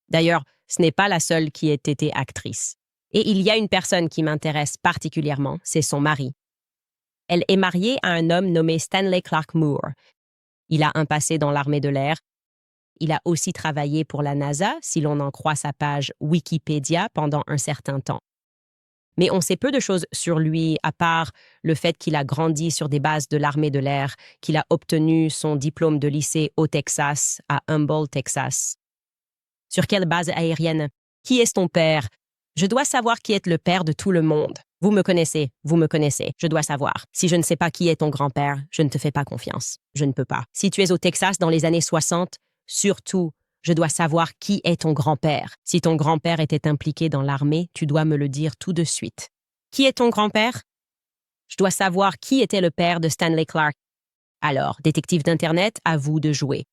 D'ailleurs, ce n'est pas la seule qui ait été actrice. Et il y a une personne qui m'intéresse particulièrement, c'est son mari. Elle est mariée à un homme nommé Stanley Clark Moore. Il a un passé dans l'armée de l'air. Il a aussi travaillé pour la NASA, si l'on en croit sa page Wikipédia, pendant un certain temps. Mais on sait peu de choses sur lui, à part le fait qu'il a grandi sur des bases de l'armée de l'air, qu'il a obtenu son diplôme de lycée au Texas, à Humboldt, Texas. Sur quelle base aérienne? Qui est ton père? Je dois savoir qui est le père de tout le monde. Vous me connaissez, je dois savoir. Si je ne sais pas qui est ton grand-père, je ne te fais pas confiance. Je ne peux pas. Si tu es au Texas dans les années 60, surtout, je dois savoir qui est ton grand-père. Si ton grand-père était impliqué dans l'armée, tu dois me le dire tout de suite. Qui est ton grand-père? Je dois savoir qui était le père de Stanley Clark. Alors, détective d'Internet, à vous de jouer.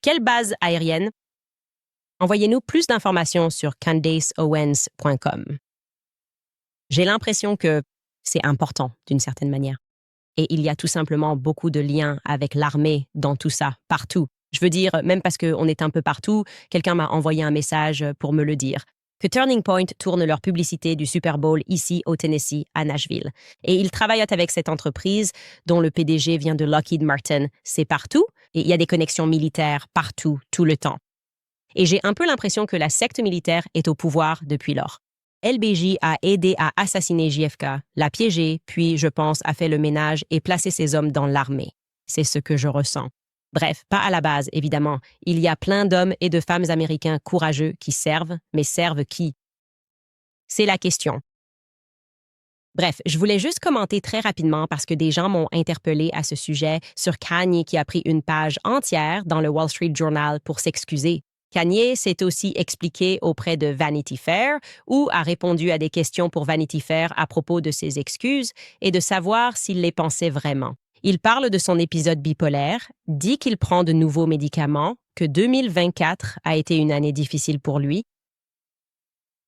Quelle base aérienne? Envoyez-nous plus d'informations sur CandaceOwens.com. J'ai l'impression que c'est important d'une certaine manière. Et il y a tout simplement beaucoup de liens avec l'armée dans tout ça, partout. Je veux dire, même parce qu'on est un peu partout, quelqu'un m'a envoyé un message pour me le dire, que Turning Point tourne leur publicité du Super Bowl ici au Tennessee, à Nashville. Et ils travaillent avec cette entreprise dont le PDG vient de Lockheed Martin. C'est partout et il y a des connexions militaires partout, tout le temps. Et j'ai un peu l'impression que la secte militaire est au pouvoir depuis lors. LBJ a aidé à assassiner JFK, l'a piégé, puis, je pense, a fait le ménage et placé ses hommes dans l'armée. C'est ce que je ressens. Bref, pas à la base, évidemment. Il y a plein d'hommes et de femmes américains courageux qui servent, mais servent qui? C'est la question. Bref, je voulais juste commenter très rapidement parce que des gens m'ont interpellé à ce sujet sur Kanye qui a pris une page entière dans le Wall Street Journal pour s'excuser. Kanye s'est aussi expliqué auprès de Vanity Fair ou a répondu à des questions pour Vanity Fair à propos de ses excuses et de savoir s'il les pensait vraiment. Il parle de son épisode bipolaire, dit qu'il prend de nouveaux médicaments, que 2024 a été une année difficile pour lui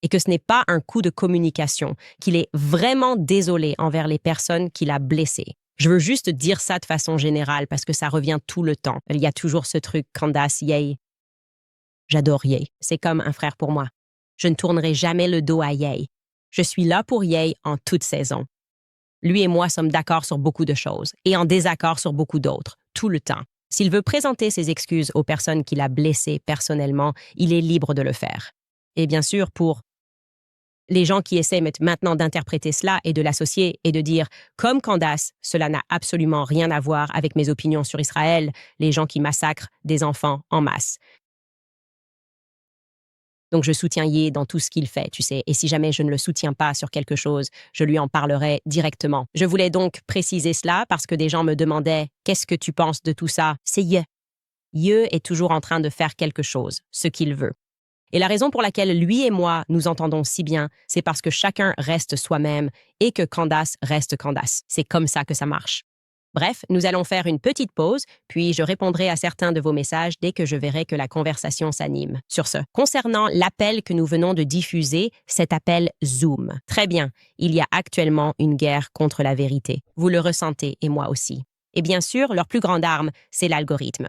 et que ce n'est pas un coup de communication, qu'il est vraiment désolé envers les personnes qu'il a blessées. Je veux juste dire ça de façon générale parce que ça revient tout le temps. Il y a toujours ce truc Candace Ye. J'adore Ye. C'est comme un frère pour moi. Je ne tournerai jamais le dos à Ye. Je suis là pour Ye en toute saison. Lui et moi sommes d'accord sur beaucoup de choses et en désaccord sur beaucoup d'autres, tout le temps. S'il veut présenter ses excuses aux personnes qu'il a blessées personnellement, il est libre de le faire. Et bien sûr, pour les gens qui essaient maintenant d'interpréter cela et de l'associer et de dire, comme Candace, cela n'a absolument rien à voir avec mes opinions sur Israël, les gens qui massacrent des enfants en masse. Donc, je soutiens Ye dans tout ce qu'il fait, tu sais. Et si jamais je ne le soutiens pas sur quelque chose, je lui en parlerai directement. Je voulais donc préciser cela parce que des gens me demandaient « Qu'est-ce que tu penses de tout ça ?» C'est Ye. Ye est toujours en train de faire quelque chose, ce qu'il veut. Et la raison pour laquelle lui et moi nous entendons si bien, c'est parce que chacun reste soi-même et que Candace reste Candace. C'est comme ça que ça marche. Bref, nous allons faire une petite pause, puis je répondrai à certains de vos messages dès que je verrai que la conversation s'anime. Sur ce, concernant l'appel que nous venons de diffuser, cet appel Zoom. Très bien, il y a actuellement une guerre contre la vérité. Vous le ressentez et moi aussi. Et bien sûr, leur plus grande arme, c'est l'algorithme.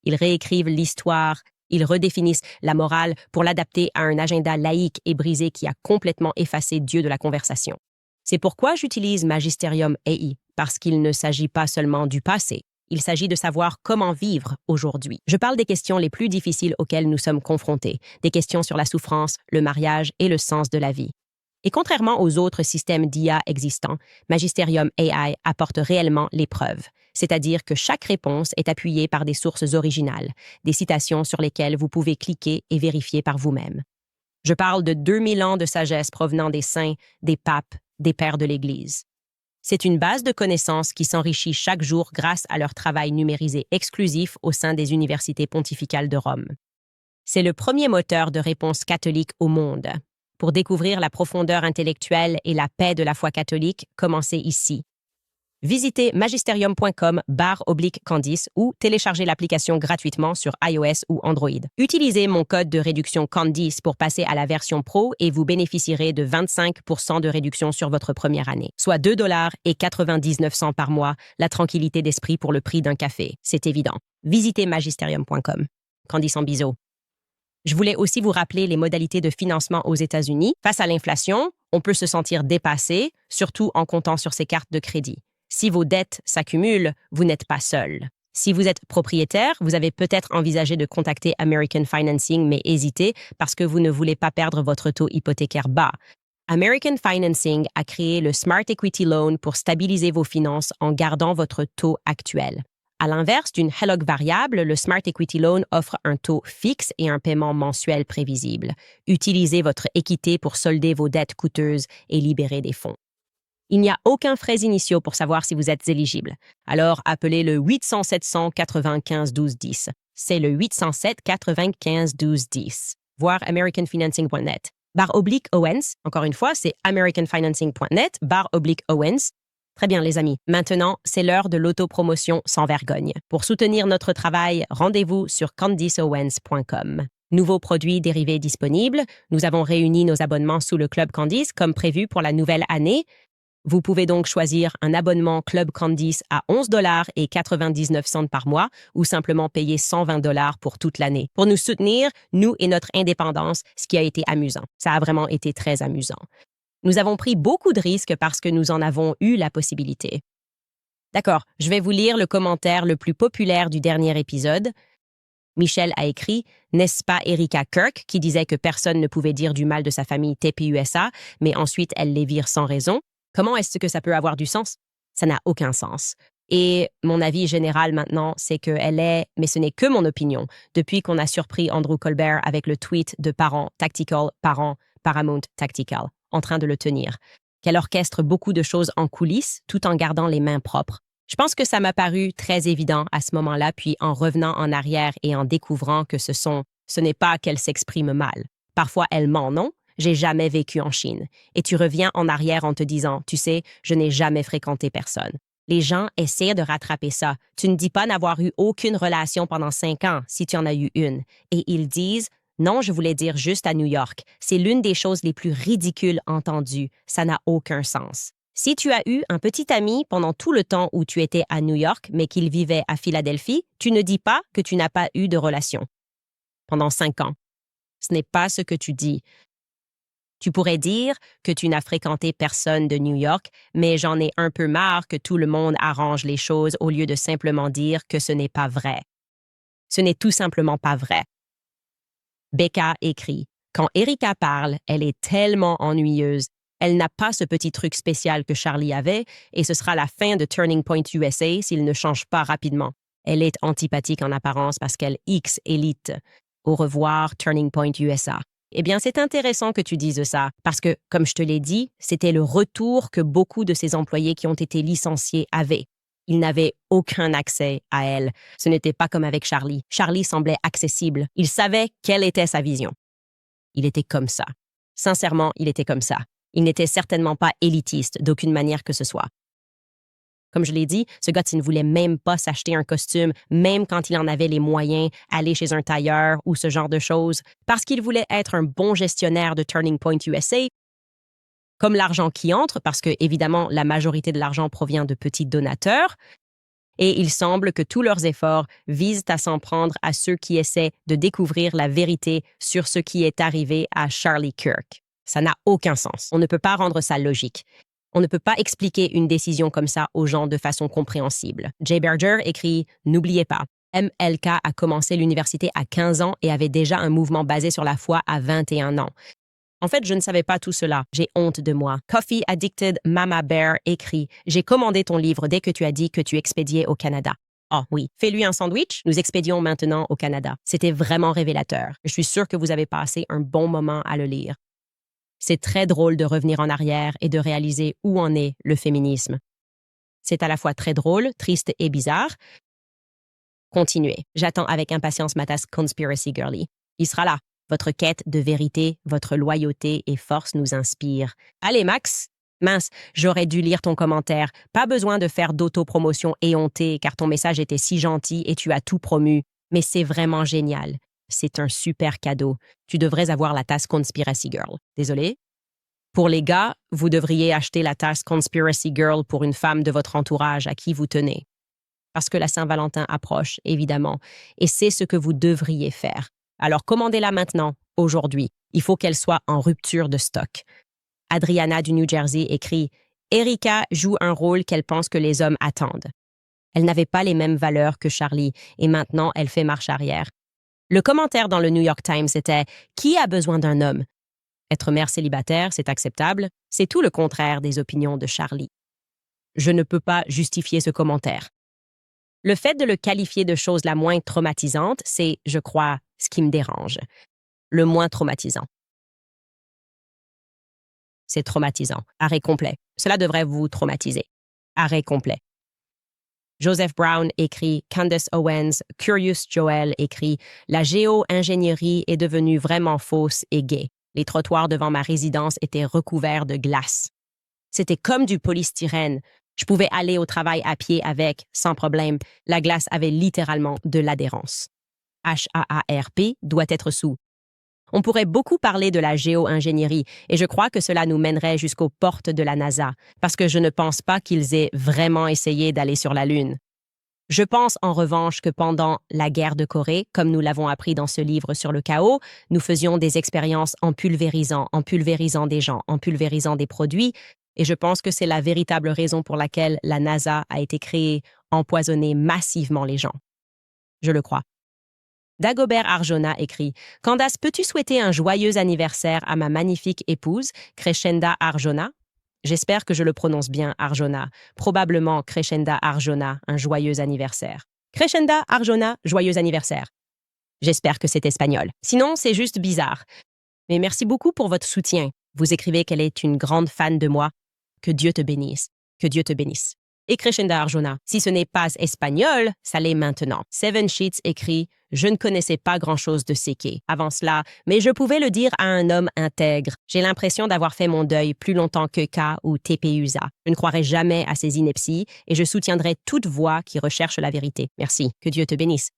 Ils réécrivent l'histoire, ils redéfinissent la morale pour l'adapter à un agenda laïque et brisé qui a complètement effacé Dieu de la conversation. C'est pourquoi j'utilise Magisterium AI, parce qu'il ne s'agit pas seulement du passé. Il s'agit de savoir comment vivre aujourd'hui. Je parle des questions les plus difficiles auxquelles nous sommes confrontés, des questions sur la souffrance, le mariage et le sens de la vie. Et contrairement aux autres systèmes d'IA existants, Magisterium AI apporte réellement les preuves, c'est-à-dire que chaque réponse est appuyée par des sources originales, des citations sur lesquelles vous pouvez cliquer et vérifier par vous-même. Je parle de 2000 ans de sagesse provenant des saints, des papes, des pères de l'Église. C'est une base de connaissances qui s'enrichit chaque jour grâce à leur travail numérisé exclusif au sein des universités pontificales de Rome. C'est le premier moteur de réponse catholique au monde. Pour découvrir la profondeur intellectuelle et la paix de la foi catholique, commencez ici. Visitez magisterium.com/Candice ou téléchargez l'application gratuitement sur iOS ou Android. Utilisez mon code de réduction Candice pour passer à la version Pro et vous bénéficierez de 25% de réduction sur votre première année, soit $2,99 par mois, la tranquillité d'esprit pour le prix d'un café. C'est évident. Visitez magisterium.com. Candice en biseau. Je voulais aussi vous rappeler les modalités de financement aux États-Unis. Face à l'inflation, on peut se sentir dépassé, surtout en comptant sur ses cartes de crédit. Si vos dettes s'accumulent, vous n'êtes pas seul. Si vous êtes propriétaire, vous avez peut-être envisagé de contacter American Financing, mais hésitez parce que vous ne voulez pas perdre votre taux hypothécaire bas. American Financing a créé le Smart Equity Loan pour stabiliser vos finances en gardant votre taux actuel. À l'inverse d'une HELOC variable, le Smart Equity Loan offre un taux fixe et un paiement mensuel prévisible. Utilisez votre équité pour solder vos dettes coûteuses et libérer des fonds. Il n'y a aucun frais initiaux pour savoir si vous êtes éligible. Alors, appelez le 800-795-1210. C'est le 807-95-1210. Voir americanfinancing.net. /Owens. Encore une fois, c'est americanfinancing.net /Owens. Très bien, les amis. Maintenant, c'est l'heure de l'autopromotion sans vergogne. Pour soutenir notre travail, rendez-vous sur candiceowens.com. Nouveaux produits dérivés disponibles. Nous avons réuni nos abonnements sous le Club Candice comme prévu pour la nouvelle année. Vous pouvez donc choisir un abonnement Club Candice à $11,99 par mois ou simplement payer $120 pour toute l'année. Pour nous soutenir, nous et notre indépendance, ce qui a été amusant. Ça a vraiment été très amusant. Nous avons pris beaucoup de risques parce que nous en avons eu la possibilité. D'accord, je vais vous lire le commentaire le plus populaire du dernier épisode. Michel a écrit « N'est-ce pas Erika Kirk qui disait que personne ne pouvait dire du mal de sa famille TPUSA, mais ensuite elle les vire sans raison? Comment est-ce que ça peut avoir du sens? Ça n'a aucun sens. » Et mon avis général maintenant, c'est qu'elle est, mais ce n'est que mon opinion, depuis qu'on a surpris Andrew Colbert avec le tweet de Parents Tactical, Parents Paramount Tactical, en train de le tenir, qu'elle orchestre beaucoup de choses en coulisses tout en gardant les mains propres. Je pense que ça m'a paru très évident à ce moment-là, puis en revenant en arrière et en découvrant que ce n'est pas qu'elle s'exprime mal. Parfois, elle ment, non? J'ai jamais vécu en Chine. Et tu reviens en arrière en te disant, tu sais, je n'ai jamais fréquenté personne. Les gens essaient de rattraper ça. Tu ne dis pas n'avoir eu aucune relation pendant 5 ans si tu en as eu une. Et ils disent, non, je voulais dire juste à New York. C'est l'une des choses les plus ridicules entendues. Ça n'a aucun sens. Si tu as eu un petit ami pendant tout le temps où tu étais à New York, mais qu'il vivait à Philadelphie, tu ne dis pas que tu n'as pas eu de relation pendant 5 ans. Ce n'est pas ce que tu dis. Tu pourrais dire que tu n'as fréquenté personne de New York, mais j'en ai un peu marre que tout le monde arrange les choses au lieu de simplement dire que ce n'est pas vrai. Ce n'est tout simplement pas vrai. Becca écrit « Quand Erika parle, elle est tellement ennuyeuse. Elle n'a pas ce petit truc spécial que Charlie avait, et ce sera la fin de Turning Point USA s'il ne change pas rapidement. Elle est antipathique en apparence parce qu'elle X élite. Au revoir, Turning Point USA. » Eh bien, c'est intéressant que tu dises ça, parce que, comme je te l'ai dit, c'était le retour que beaucoup de ces employés qui ont été licenciés avaient. Ils n'avaient aucun accès à elle. Ce n'était pas comme avec Charlie. Charlie semblait accessible. Il savait quelle était sa vision. Il était comme ça. Sincèrement, il était comme ça. Il n'était certainement pas élitiste d'aucune manière que ce soit. Comme je l'ai dit, ce gars ne voulait même pas s'acheter un costume, même quand il en avait les moyens, aller chez un tailleur ou ce genre de choses, parce qu'il voulait être un bon gestionnaire de Turning Point USA. Comme l'argent qui entre, parce que, évidemment, la majorité de l'argent provient de petits donateurs, et il semble que tous leurs efforts visent à s'en prendre à ceux qui essaient de découvrir la vérité sur ce qui est arrivé à Charlie Kirk. Ça n'a aucun sens. On ne peut pas rendre ça logique. On ne peut pas expliquer une décision comme ça aux gens de façon compréhensible. Jay Berger écrit « N'oubliez pas, MLK a commencé l'université à 15 ans et avait déjà un mouvement basé sur la foi à 21 ans. En fait, je ne savais pas tout cela. J'ai honte de moi. Coffee Addicted Mama Bear écrit « J'ai commandé ton livre dès que tu as dit que tu expédiais au Canada. » Oh oui, fais-lui un sandwich, nous expédions maintenant au Canada. C'était vraiment révélateur. Je suis sûre que vous avez passé un bon moment à le lire. C'est très drôle de revenir en arrière et de réaliser où en est le féminisme. C'est à la fois très drôle, triste et bizarre. Continuez. J'attends avec impatience ma tasse Conspiracy Girly. Il sera là. Votre quête de vérité, votre loyauté et force nous inspirent. Allez, Max! Mince, j'aurais dû lire ton commentaire. Pas besoin de faire d'autopromotion éhontée car ton message était si gentil et tu as tout promu. Mais c'est vraiment génial. C'est un super cadeau. Tu devrais avoir la tasse Conspiracy Girl. Désolé. Pour les gars, vous devriez acheter la tasse Conspiracy Girl pour une femme de votre entourage à qui vous tenez. Parce que la Saint-Valentin approche, évidemment, et c'est ce que vous devriez faire. Alors commandez-la maintenant, aujourd'hui. Il faut qu'elle soit en rupture de stock. Adriana du New Jersey écrit « Erika joue un rôle qu'elle pense que les hommes attendent. Elle n'avait pas les mêmes valeurs que Charlie, et maintenant elle fait marche arrière. Le commentaire dans le New York Times était « Qui a besoin d'un homme? Être mère célibataire, c'est acceptable. C'est tout le contraire des opinions de Charlie. » Je ne peux pas justifier ce commentaire. Le fait de le qualifier de chose la moins traumatisante, c'est, je crois, ce qui me dérange. Le moins traumatisant. C'est traumatisant. Arrêt complet. Cela devrait vous traumatiser. Arrêt complet. Joseph Brown écrit, Candace Owens, Curious Joel écrit, la géo-ingénierie est devenue vraiment fausse et gaie. Les trottoirs devant ma résidence étaient recouverts de glace. C'était comme du polystyrène. Je pouvais aller au travail à pied avec, sans problème. La glace avait littéralement de l'adhérence. HAARP doit être sous. On pourrait beaucoup parler de la géo-ingénierie et je crois que cela nous mènerait jusqu'aux portes de la NASA, parce que je ne pense pas qu'ils aient vraiment essayé d'aller sur la Lune. Je pense en revanche que pendant la guerre de Corée, comme nous l'avons appris dans ce livre sur le chaos, nous faisions des expériences en pulvérisant des gens, en pulvérisant des produits, et je pense que c'est la véritable raison pour laquelle la NASA a été créée, empoisonner massivement les gens. Je le crois. Dagobert Arjona écrit « Candace, peux-tu souhaiter un joyeux anniversaire à ma magnifique épouse, Crescenda Arjona ?» J'espère que je le prononce bien, Arjona. Probablement Crescenda Arjona, un joyeux anniversaire. Crescenda Arjona, joyeux anniversaire. J'espère que c'est espagnol. Sinon, c'est juste bizarre. Mais merci beaucoup pour votre soutien. Vous écrivez qu'elle est une grande fan de moi. Que Dieu te bénisse. Que Dieu te bénisse. Et Crescenda Arjona, si ce n'est pas espagnol, ça l'est maintenant. Seven Sheets écrit « Je ne connaissais pas grand-chose de Seke avant cela, mais je pouvais le dire à un homme intègre. J'ai l'impression d'avoir fait mon deuil plus longtemps que K ou TPUSA. Je ne croirai jamais à ces inepties et je soutiendrai toute voix qui recherche la vérité. Merci. Que Dieu te bénisse. »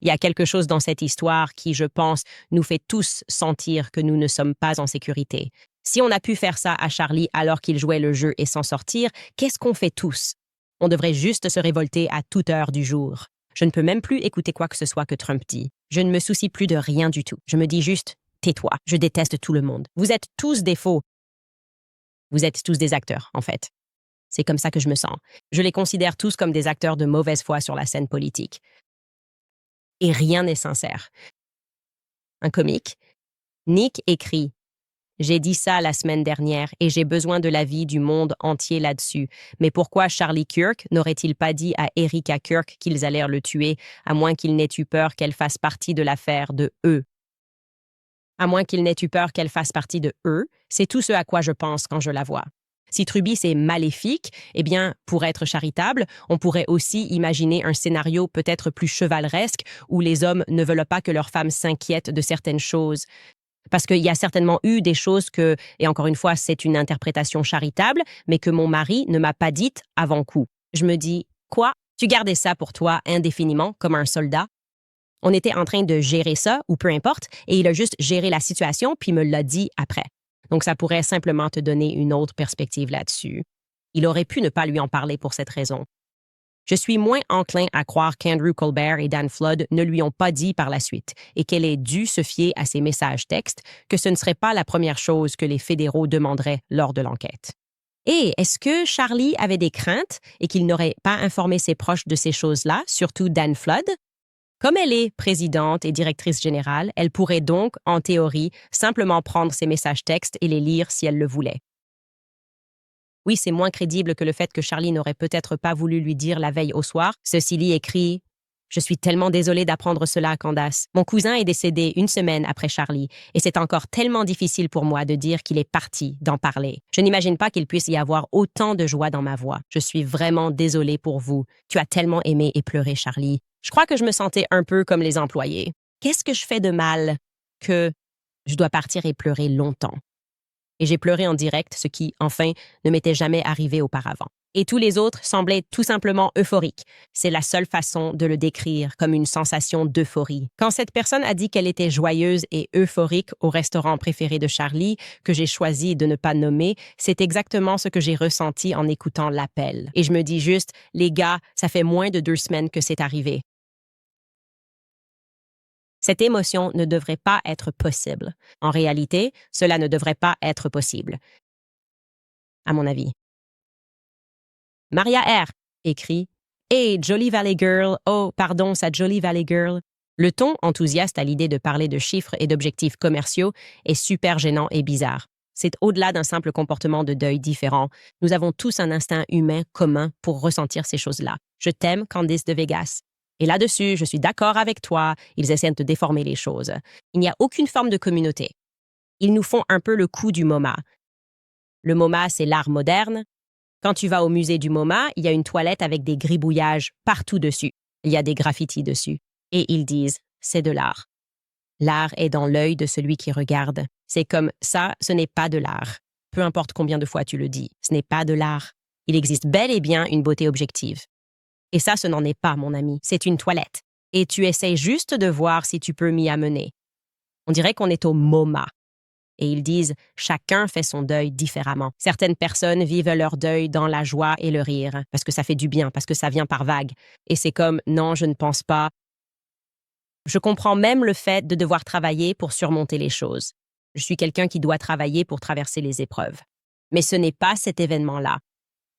Il y a quelque chose dans cette histoire qui, je pense, nous fait tous sentir que nous ne sommes pas en sécurité. Si on a pu faire ça à Charlie alors qu'il jouait le jeu et s'en sortir, qu'est-ce qu'on fait tous? On devrait juste se révolter à toute heure du jour. Je ne peux même plus écouter quoi que ce soit que Trump dit. Je ne me soucie plus de rien du tout. Je me dis juste, tais-toi, je déteste tout le monde. Vous êtes tous des faux. Vous êtes tous des acteurs, en fait. C'est comme ça que je me sens. Je les considère tous comme des acteurs de mauvaise foi sur la scène politique. Et rien n'est sincère. Un comique, Nick écrit « J'ai dit ça la semaine dernière et j'ai besoin de l'avis du monde entier là-dessus. Mais pourquoi Charlie Kirk n'aurait-il pas dit à Erika Kirk qu'ils allèrent le tuer, à moins qu'il n'ait eu peur qu'elle fasse partie de l'affaire de eux? À moins qu'il n'ait eu peur qu'elle fasse partie de eux, c'est tout ce à quoi je pense quand je la vois. Si Trubis est maléfique, eh bien, pour être charitable, on pourrait aussi imaginer un scénario peut-être plus chevaleresque où les hommes ne veulent pas que leurs femmes s'inquiètent de certaines choses. Parce qu'il y a certainement eu des choses que, et encore une fois, c'est une interprétation charitable, mais que mon mari ne m'a pas dites avant coup. Je me dis, quoi? Tu gardais ça pour toi indéfiniment, comme un soldat? On était en train de gérer ça, ou peu importe, et il a juste géré la situation, puis me l'a dit après. Donc ça pourrait simplement te donner une autre perspective là-dessus. Il aurait pu ne pas lui en parler pour cette raison. Je suis moins enclin à croire qu'Andrew Colbert et Dan Flood ne lui ont pas dit par la suite et qu'elle ait dû se fier à ses messages textes, que ce ne serait pas la première chose que les fédéraux demanderaient lors de l'enquête. Et est-ce que Charlie avait des craintes et qu'il n'aurait pas informé ses proches de ces choses-là, surtout Dan Flood? Comme elle est présidente et directrice générale, elle pourrait donc, en théorie, simplement prendre ses messages textes et les lire si elle le voulait. Oui, c'est moins crédible que le fait que Charlie n'aurait peut-être pas voulu lui dire la veille au soir. Cecily écrit « Je suis tellement désolée d'apprendre cela à Candace. Mon cousin est décédé une semaine après Charlie, et c'est encore tellement difficile pour moi de dire qu'il est parti, d'en parler. Je n'imagine pas qu'il puisse y avoir autant de joie dans ma voix. Je suis vraiment désolée pour vous. Tu as tellement aimé et pleuré, Charlie. Je crois que je me sentais un peu comme les employés. Qu'est-ce que je fais de mal que je dois partir et pleurer longtemps? » Et j'ai pleuré en direct, ce qui, enfin, ne m'était jamais arrivé auparavant. Et tous les autres semblaient tout simplement euphoriques. C'est la seule façon de le décrire, comme une sensation d'euphorie. Quand cette personne a dit qu'elle était joyeuse et euphorique au restaurant préféré de Charlie, que j'ai choisi de ne pas nommer, c'est exactement ce que j'ai ressenti en écoutant l'appel. Et je me dis juste, les gars, ça fait moins de 2 semaines que c'est arrivé. Cette émotion ne devrait pas être possible. En réalité, cela ne devrait pas être possible, à mon avis. Maria R. écrit « Hey, Jolly Valley Girl, oh, pardon, sa Jolly Valley Girl ». Le ton enthousiaste à l'idée de parler de chiffres et d'objectifs commerciaux est super gênant et bizarre. C'est au-delà d'un simple comportement de deuil différent. Nous avons tous un instinct humain commun pour ressentir ces choses-là. Je t'aime, Candice de Vegas. Et là-dessus, je suis d'accord avec toi, ils essaient de déformer les choses. Il n'y a aucune forme de communauté. Ils nous font un peu le coup du MoMA. Le MoMA, c'est l'art moderne. Quand tu vas au musée du MoMA, il y a une toilette avec des gribouillages partout dessus. Il y a des graffitis dessus. Et ils disent, c'est de l'art. L'art est dans l'œil de celui qui regarde. C'est comme ça, ce n'est pas de l'art. Peu importe combien de fois tu le dis, ce n'est pas de l'art. Il existe bel et bien une beauté objective. Et ça, ce n'en est pas, mon ami. C'est une toilette. Et tu essaies juste de voir si tu peux m'y amener. On dirait qu'on est au MoMA. Et ils disent, chacun fait son deuil différemment. Certaines personnes vivent leur deuil dans la joie et le rire, parce que ça fait du bien, parce que ça vient par vagues. Et c'est comme, non, je ne pense pas. Je comprends même le fait de devoir travailler pour surmonter les choses. Je suis quelqu'un qui doit travailler pour traverser les épreuves. Mais ce n'est pas cet événement-là.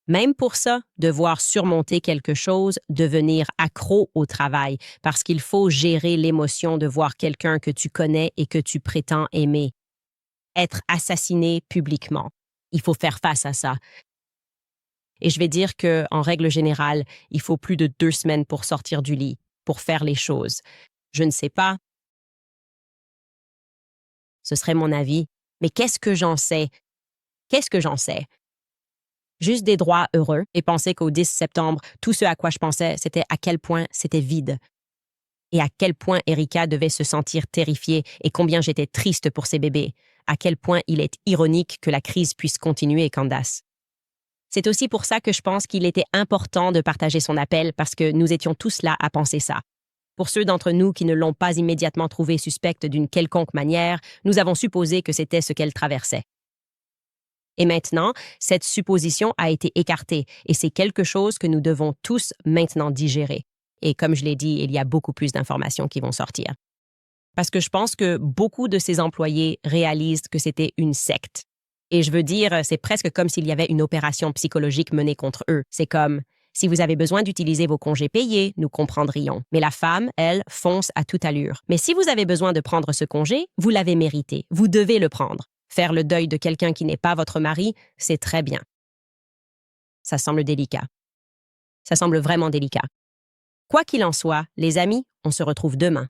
Même pour ça, devoir surmonter quelque chose, devenir accro au travail, parce qu'il faut gérer l'émotion de voir quelqu'un que tu connais et que tu prétends aimer. Être assassiné publiquement. Il faut faire face à ça. Et je vais dire que, en règle générale, il faut plus de 2 semaines pour sortir du lit, pour faire les choses. Je ne sais pas. Ce serait mon avis. Mais qu'est-ce que j'en sais? Qu'est-ce que j'en sais? Juste des droits heureux et penser qu'au 10 septembre, tout ce à quoi je pensais, c'était à quel point c'était vide. Et à quel point Erika devait se sentir terrifiée et combien j'étais triste pour ses bébés. À quel point il est ironique que la crise puisse continuer, Candace. C'est aussi pour ça que je pense qu'il était important de partager son appel parce que nous étions tous là à penser ça. Pour ceux d'entre nous qui ne l'ont pas immédiatement trouvée suspecte d'une quelconque manière, nous avons supposé que c'était ce qu'elle traversait. Et maintenant, cette supposition a été écartée et c'est quelque chose que nous devons tous maintenant digérer. Et comme je l'ai dit, il y a beaucoup plus d'informations qui vont sortir. Parce que je pense que beaucoup de ces employés réalisent que c'était une secte. Et je veux dire, c'est presque comme s'il y avait une opération psychologique menée contre eux. C'est comme, si vous avez besoin d'utiliser vos congés payés, nous comprendrions. Mais la femme, elle, fonce à toute allure. Mais si vous avez besoin de prendre ce congé, vous l'avez mérité. Vous devez le prendre. Faire le deuil de quelqu'un qui n'est pas votre mari, c'est très bien. Ça semble délicat. Ça semble vraiment délicat. Quoi qu'il en soit, les amis, on se retrouve demain.